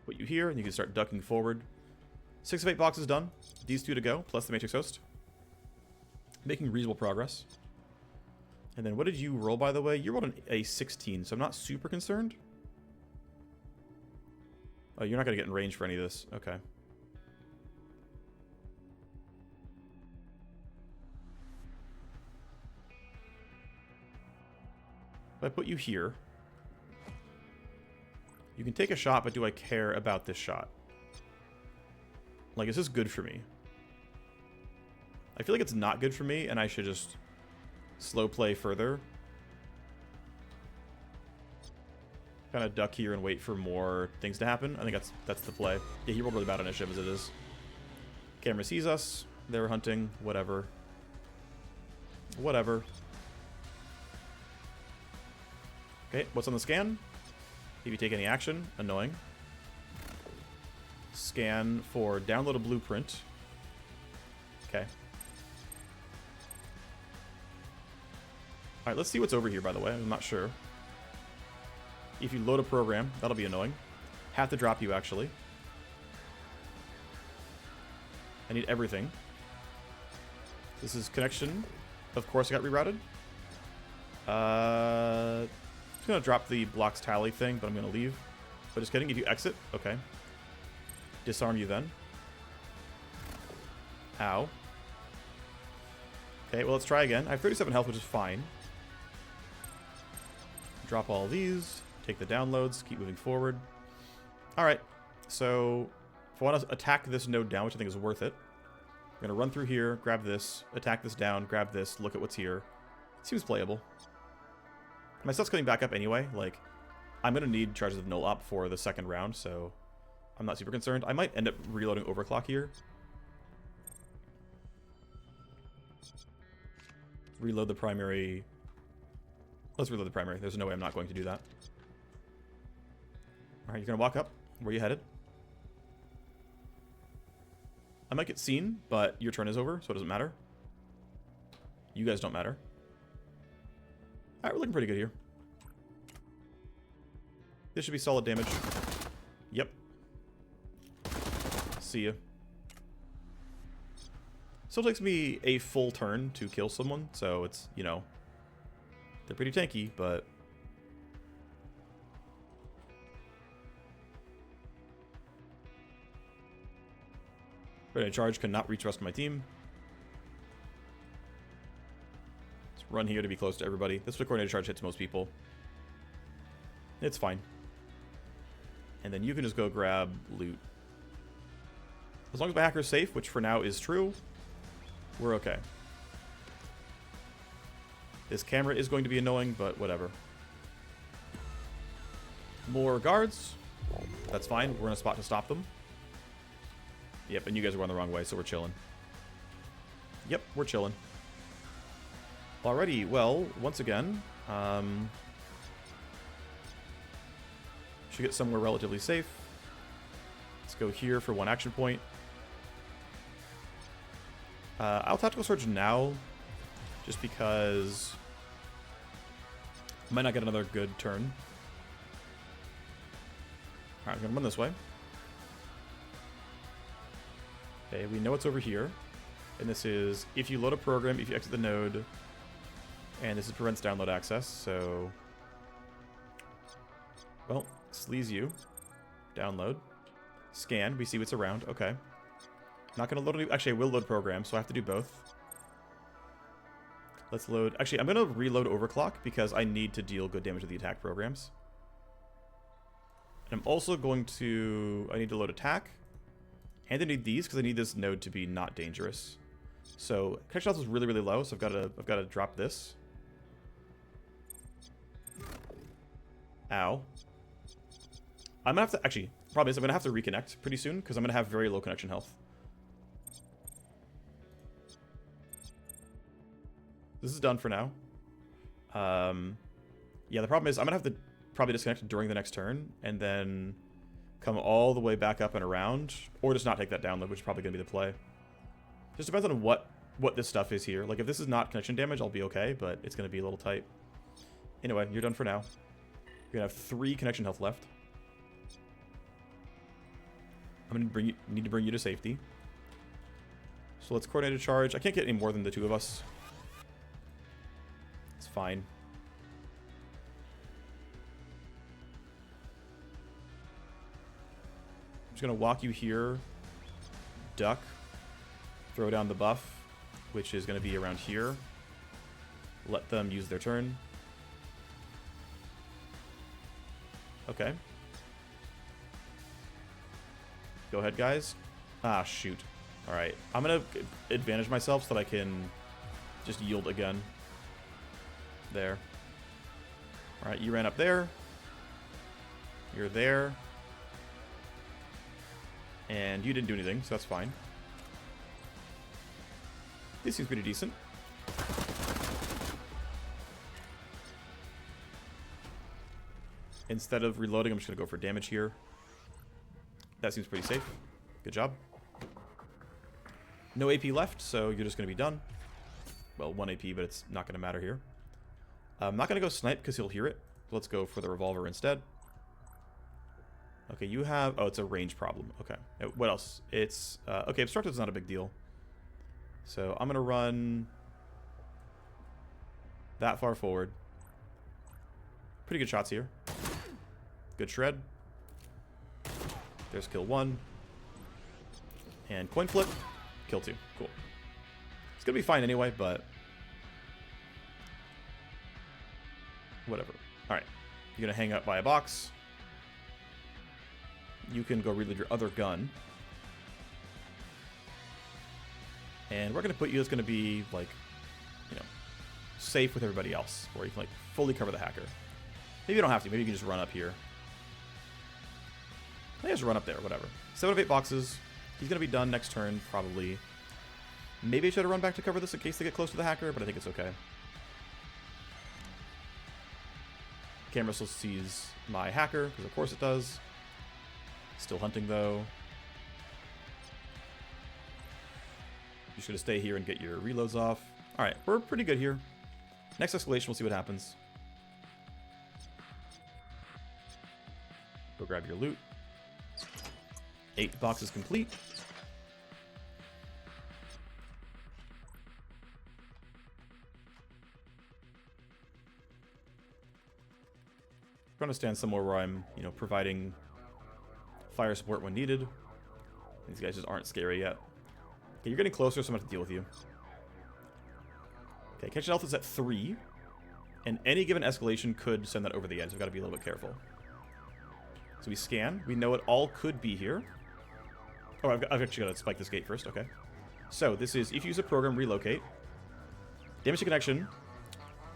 Put you here, and you can start ducking forward. 6 of 8 boxes done. These 2 to go, plus the Matrix Host. Making reasonable progress. And then what did you roll, by the way? You rolled a 16, so I'm not super concerned. Oh, you're not going to get in range for any of this. Okay. I put you here, you can take a shot, but do I care about this shot? Like, is this good for me? I feel like it's not good for me, and I should just slow play further. Kind of duck here and wait for more things to happen. I think that's the play. Yeah, he rolled really bad initiative as it is. Camera sees us. They're hunting. Whatever. Whatever. Okay, what's on the scan? If you take any action, annoying. Scan for download a blueprint. Okay. Alright, let's see what's over here, by the way. I'm not sure. If you load a program, that'll be annoying. Have to drop you, actually. I need everything. This is connection. Of course, I got rerouted. I'm just going to drop the blocks tally thing, but I'm going to leave. But just kidding. If you exit, okay. Disarm you then. Ow. Okay, well, let's try again. I have 37 health, which is fine. Drop all these. Take the downloads. Keep moving forward. Alright. So, if I want to attack this node down, which I think is worth it, I'm going to run through here, grab this, attack this down, grab this, look at what's here. Seems playable. My stuff's coming back up anyway. Like, I'm going to need charges of null op for the second round, so I'm not super concerned. I might end up reloading overclock here. Reload the primary. Let's reload the primary. There's no way I'm not going to do that. Alright, you're going to walk up. Where are you headed? I might get seen, but your turn is over, so it doesn't matter. You guys don't matter. Alright, we're looking pretty good here. This should be solid damage. Yep. See ya. Still takes me a full turn to kill someone, so it's, you know, they're pretty tanky, but Ready to charge, cannot reach the rest of my team. Let's run here to be close to everybody. This coordinated charge hits most people. It's fine. And then you can just go grab loot. As long as my hacker's safe, which for now is true, we're okay. This camera is going to be annoying, but whatever. More guards. That's fine. We're in a spot to stop them. Yep, and you guys are going the wrong way, so we're chilling. Yep, we're chilling. Alrighty, well, once again, should get somewhere relatively safe. Let's go here for one action point. I'll tactical surge now, just because I might not get another good turn. Alright, I'm gonna run this way. Okay, we know what's over here. And this is if you load a program, if you exit the node, and this is prevents download access, so well, sleaze you. Download. Scan, we see what's around. Okay. Not gonna load a new, actually I will load program, so I have to do both. Let's load, actually I'm gonna reload overclock because I need to deal good damage to the attack programs. And I'm also going to, I need to load attack. And I need these because I need this node to be not dangerous. So connection health is really, really low, so I've got to drop this. Ow. I'm gonna have to actually, problem is I'm gonna have to reconnect pretty soon because I'm gonna have very low connection health. This is done for now. Yeah, the problem is I'm gonna have to probably disconnect during the next turn and then come all the way back up and around, or just not take that download, which is probably going to be the play. Just depends on what this stuff is here. Like, if this is not connection damage, I'll be okay, but it's going to be a little tight. Anyway, you're done for now. You're going to have 3 connection health left. I'm going to need to bring you to safety. So let's coordinate a charge. I can't get any more than the 2 of us. It's fine. I'm just going to walk you here, duck, throw down the buff, which is going to be around here. Let them use their turn. Okay. Go ahead, guys. Ah, shoot. Alright. I'm going to advantage myself so that I can just yield again. There. Alright, you ran up there. You're there. And you didn't do anything, so that's fine. This seems pretty decent. Instead of reloading, I'm just going to go for damage here. That seems pretty safe. Good job. No AP left, so you're just going to be done. Well, 1 AP, but it's not going to matter here. I'm not going to go snipe because he'll hear it. Let's go for the revolver instead. Okay, you have... Oh, it's a range problem. Okay. What else? It's... okay, obstructive's not a big deal. So I'm going to run that far forward. Pretty good shots here. Good shred. There's kill 1. And coin flip. Kill 2. Cool. It's going to be fine anyway, but... whatever. Alright. You're going to hang up by a box. You can go reload your other gun. And we're going to put you as going to be, like, you know, safe with everybody else. Where you can, like, fully cover the hacker. Maybe you don't have to. Maybe you can just run up here. I just run up there. Whatever. 7 of 8 boxes. He's going to be done next turn, probably. Maybe I should have run back to cover this in case they get close to the hacker, but I think it's okay. Camera still sees my hacker, because of course it does. Still hunting, though. You should stay here and get your reloads off. Alright, we're pretty good here. Next escalation, we'll see what happens. Go grab your loot. 8 boxes complete. I'm trying to stand somewhere where I'm, you know, providing fire support when needed. These guys just aren't scary yet. Okay, you're getting closer, so I'm going to have to deal with you. Okay, catching health is at 3. And any given escalation could send that over the edge. We've got to be a little bit careful. So we scan. We know it all could be here. Oh, I've actually got to spike this gate first. Okay. So this is, if you use a program, relocate. Damage to connection.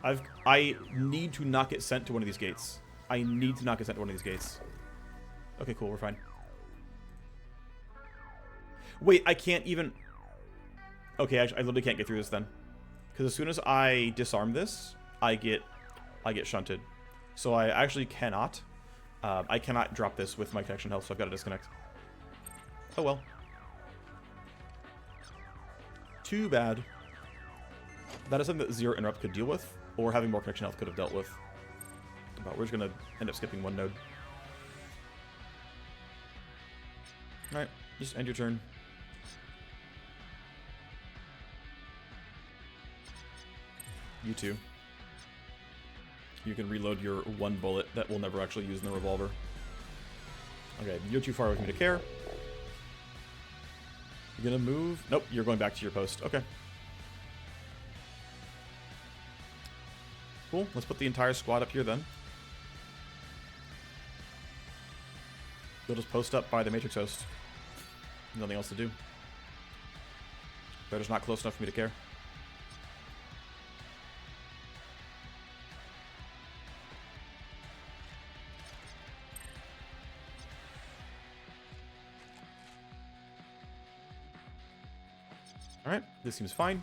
I need to not get sent to one of these gates. I need to not get sent to one of these gates. Okay, cool. We're fine. Wait, I can't even... Okay, I literally can't get through this then. Because as soon as I disarm this, I get shunted. So I actually cannot. I cannot drop this with my connection health, so I've got to disconnect. Oh well. Too bad. That is something that Zero Interrupt could deal with, or having more connection health could have dealt with. But we're just going to end up skipping one node. Alright, just end your turn. You too. You can reload your 1 bullet that we'll never actually use in the revolver. Okay, you're too far away from me to care. You're gonna move? Nope, you're going back to your post. Okay. Cool, let's put the entire squad up here then. They'll just post up by the Matrix host. Nothing else to do. They're just not close enough for me to care. Alright, this seems fine.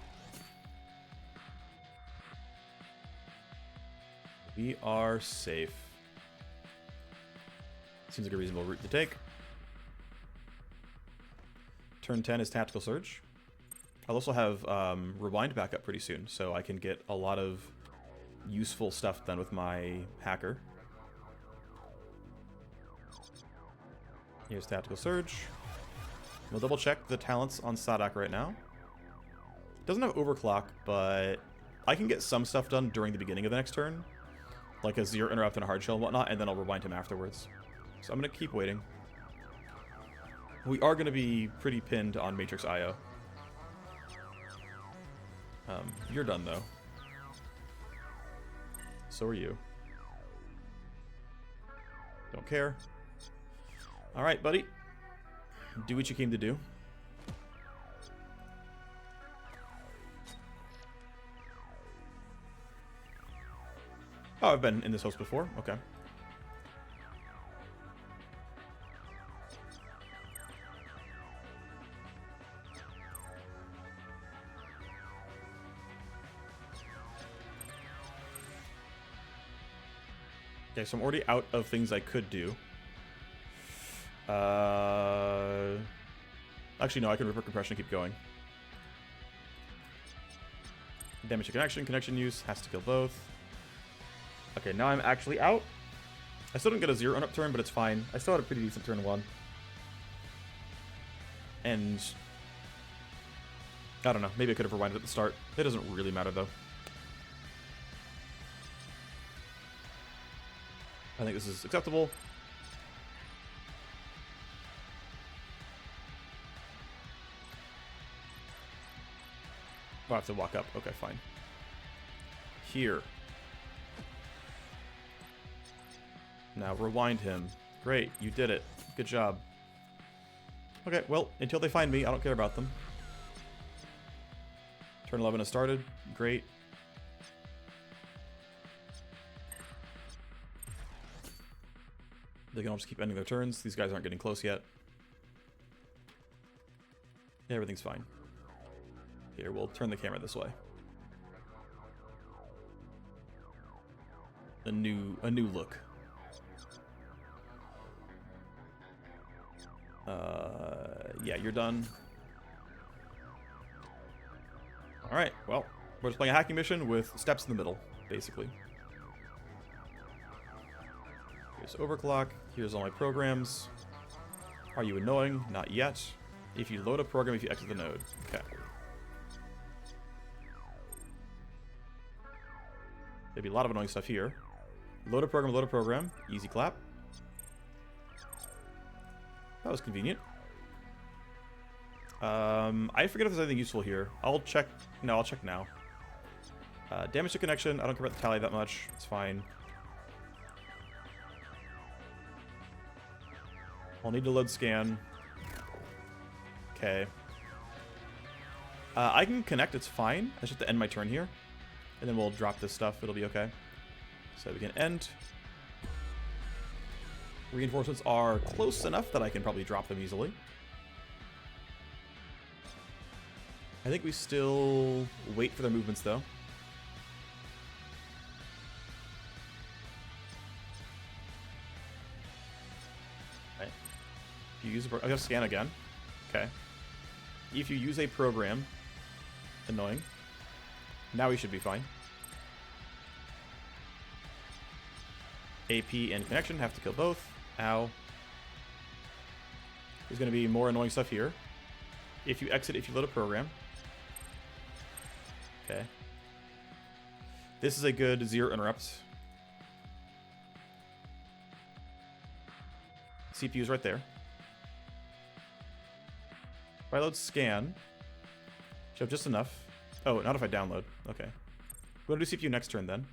We are safe. Seems like a reasonable route to take. Turn 10 is Tactical Surge. I'll also have Rewind back up pretty soon, so I can get a lot of useful stuff done with my hacker. Here's Tactical Surge. We'll double check the talents on Sadak right now. Doesn't have Overclock, but I can get some stuff done during the beginning of the next turn. Like a Zero Interrupt and a Hard Shell and whatnot, and then I'll rewind him afterwards. So I'm going to keep waiting. We are going to be pretty pinned on Matrix IO. You're done, though. So are you. Don't care. Alright, buddy. Do what you came to do. Oh, I've been in this host before. Okay. Okay, so I'm already out of things I could do. Actually, no, I can ripper compression and keep going. Damage to connection. Connection use has to kill both. Okay, now I'm actually out. I still didn't get a 0 run-up turn, but it's fine. I still had a pretty decent turn 1. And I don't know. Maybe I could have rewinded at the start. It doesn't really matter, though. I think this is acceptable. Oh, I have to walk up. Okay, fine. Here. Now rewind him. Great, you did it. Good job. Okay, well, until they find me, I don't care about them. Turn 11 has started. Great. They can all just keep ending their turns. These guys aren't getting close yet. Yeah, everything's fine. Here, we'll turn the camera this way. A new look. Yeah, you're done. Alright, well, we're just playing a hacking mission with steps in the middle, basically. Here's overclock. Here's all my programs. Are you annoying? Not yet. If you load a program, if you exit the node. Okay. There'd be a lot of annoying stuff here. Load a program, load a program. Easy clap. That was convenient. I forget if there's anything useful here. I'll check. No, I'll check now. Damage to connection. I don't care about the tally that much. It's fine. I'll need to load scan. Okay. I can connect. It's fine. I just have to end my turn here. And then we'll drop this stuff. It'll be okay. So we can end. Reinforcements are close enough that I can probably drop them easily. I think we still wait for their movements, though. Right. If you use a I gotta scan again. Okay. If you use a program, annoying. Now we should be fine. AP and connection have to kill both. Ow. There's going to be more annoying stuff here. If you exit, if you load a program. Okay. This is a good 0 interrupt. CPU's right there. If I load scan, should have just enough. Oh, not if I download. Okay. We're going to do CPU next turn then.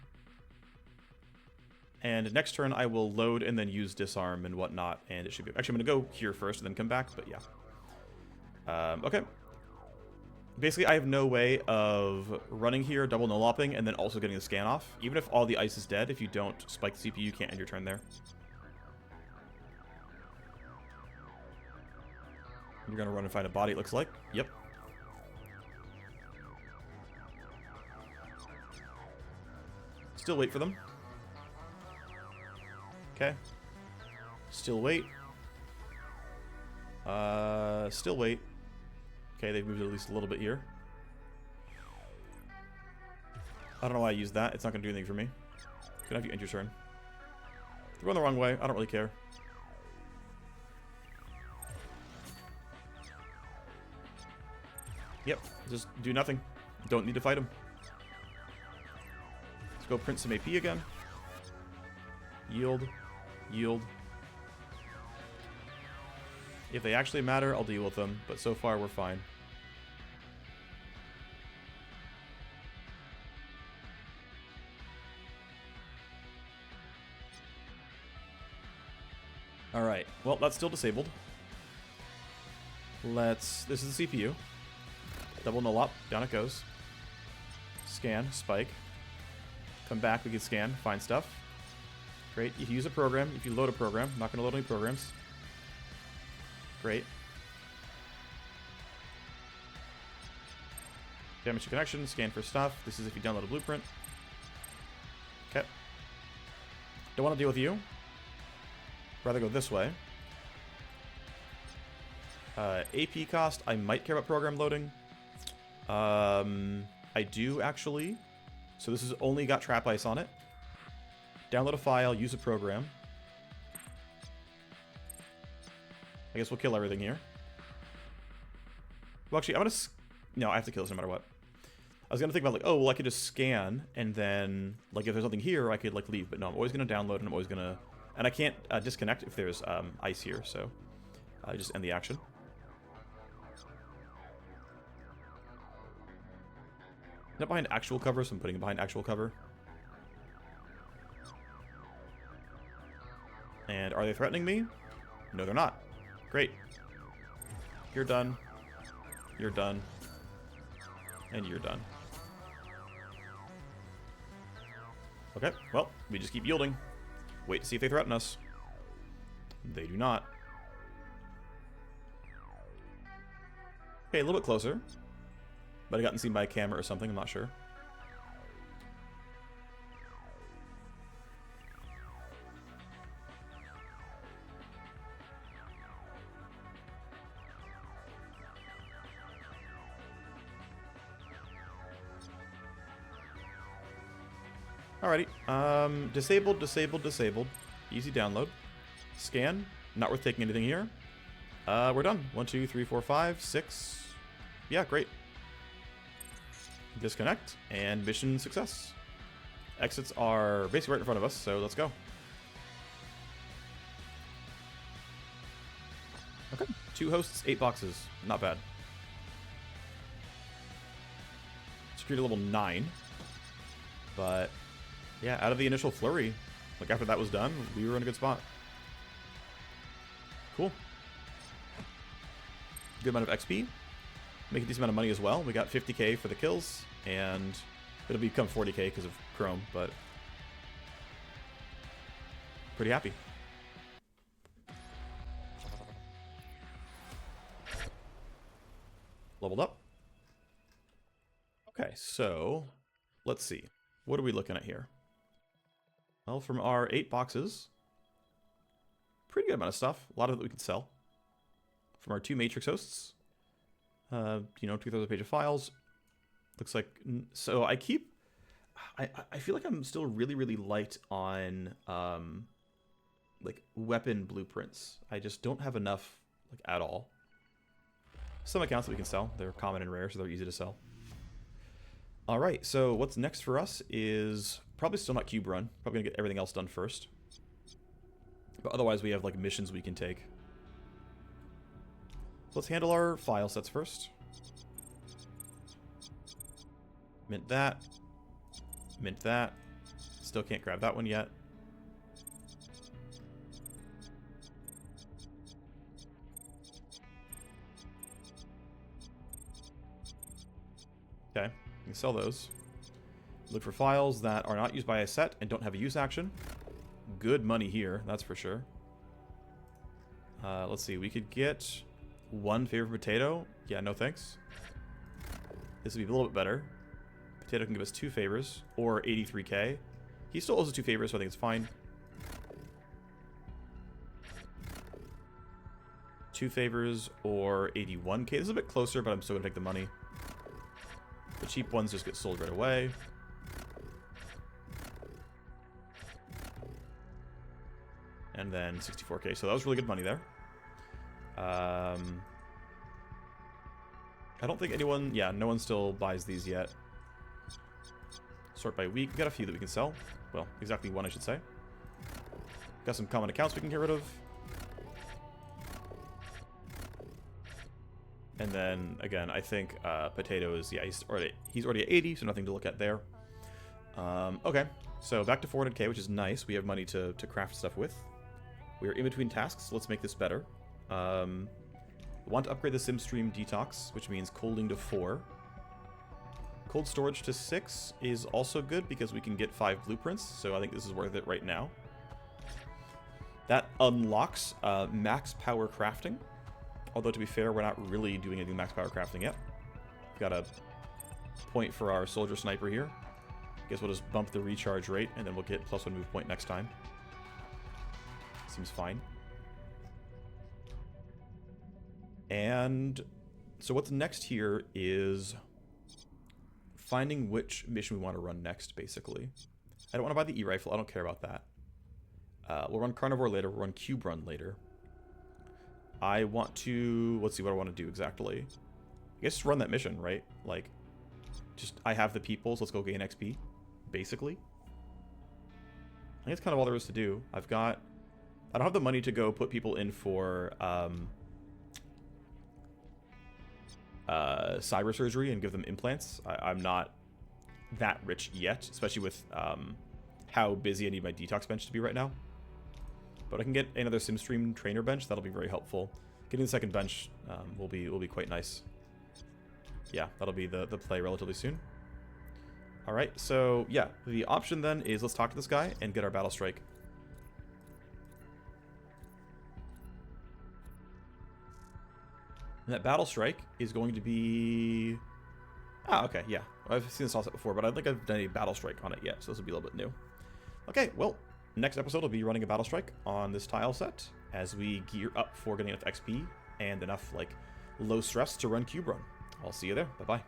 And next turn I will load and then use disarm and whatnot, and it should be... Actually, I'm going to go here first and then come back, but yeah. Okay. Basically, I have no way of running here, double no-lopping, and then also getting the scan off. Even if all the ice is dead, if you don't spike the CPU, you can't end your turn there. You're going to run and find a body, it looks like. Yep. Still wait for them. Okay. Still wait. Still wait. Okay, they've moved at least a little bit here. I don't know why I used that. It's not going to do anything for me. Could have you end your turn. If you're going the wrong way, I don't really care. Yep, just do nothing. Don't need to fight him. Let's go print some AP again. Yield. Yield. If they actually matter, I'll deal with them, but so far we're fine. Alright, well, that's still disabled. This is the CPU. Double null up, down it goes. Scan, spike. Come back, we can scan, find stuff. Great, if you use a program, if you load a program, I'm not going to load any programs. Great. Damage to connection, scan for stuff. This is if you download a blueprint. Okay. Don't want to deal with you. Rather go this way. AP cost, I might care about program loading. I do actually. So this has only got trap ice on it. Download a file, use a program. I guess we'll kill everything here. Well, actually, I'm gonna... No, I have to kill this no matter what. I was gonna think about, like, oh, well, I could just scan, and then, like, if there's nothing here, I could, like, leave. But no, I'm always gonna download, and I'm always gonna... And I can't disconnect if there's ice here, so I just end the action. Not behind actual cover, so I'm putting it behind actual cover. And are they threatening me? No, they're not. Great. You're done. You're done. And you're done. Okay, well, we just keep yielding. Wait to see if they threaten us. They do not. Okay, a little bit closer. But I gotten seen by a camera or something, I'm not sure. Alrighty. Disabled, disabled, disabled. Easy download. Scan. Not worth taking anything here. We're done. 1, 2, 3, 4, 5, 6. Yeah, great. Disconnect, and mission success. Exits are basically right in front of us, so let's go. Okay. 2 hosts, 8 boxes. Not bad. Security level 9. But, yeah, out of the initial flurry, like after that was done, we were in a good spot. Cool. Good amount of XP. Make a decent amount of money as well. We got 50k for the kills, and it'll become 40k because of Chrome, but pretty happy. Leveled up. Okay, so let's see. What are we looking at here? Well, from our 8 boxes, pretty good amount of stuff. A lot of it we can sell. From our 2 matrix hosts, you know, 2,000 page of files. Looks like, so I feel like I'm still really, really light on, like, weapon blueprints. I just don't have enough, like, at all. Some accounts that we can sell. They're common and rare, so they're easy to sell. Alright, so what's next for us is probably still not cube run. Probably gonna get everything else done first. But otherwise we have, like, missions we can take. Let's handle our file sets first. Mint that. Mint that. Still can't grab that one yet. Okay, you can sell those. Look for files that are not used by a set and don't have a use action. Good money here, that's for sure. Let's see, we could get 1 favorite potato. Yeah, no thanks. This would be a little bit better. Potato can give us 2 favors, or 83k. He still owes us 2 favors, so I think it's fine. 2 favors, or 81k. This is a bit closer, but I'm still gonna take the money. The cheap ones just get sold right away. And then 64k, so that was really good money there. I don't think anyone... Yeah, no one still buys these yet. Sort by week. We got a few that we can sell. Well, exactly 1, I should say. Got some common accounts we can get rid of. And then, again, I think Potato is... Yeah, he's already at 80, so nothing to look at there. Okay, so back to 400k, which is nice. We have money to craft stuff with. We're in between tasks, so let's make this better. Want to upgrade the SimStream Detox, which means cooling to 4. Cold storage to 6 is also good because we can get 5 blueprints, so I think this is worth it right now. That unlocks max power crafting. Although, to be fair, we're not really doing anything max power crafting yet. We've got a point for our soldier sniper here. Guess we'll just bump the recharge rate, and then we'll get +1 move point next time. Seems fine. And so what's next here is finding which mission we want to run next, basically. I don't want to buy the E-Rifle. I don't care about that. We'll run Carnivore later. We'll run Cube Run later. I want to... Let's see what I want to do exactly. I guess just run that mission, right? Like, just... I have the people, so let's go gain XP, basically. I think that's kind of all there is to do. I've got... I don't have the money to go put people in for... cyber surgery and give them implants. I'm not that rich yet, especially with how busy I need my detox bench to be right now. But I can get another SimStream trainer bench. That'll be very helpful. Getting the second bench will be quite nice. Yeah, that'll be the play relatively soon. All right, so yeah, the option then is let's talk to this guy and get our battle strike. And that battle strike is going to be... Ah, okay, yeah. I've seen this all set before, but I don't think I've done a battle strike on it yet, so this will be a little bit new. Okay, well, next episode will be running a battle strike on this tile set as we gear up for getting enough XP and enough, like, low stress to run Cube Run. I'll see you there. Bye-bye.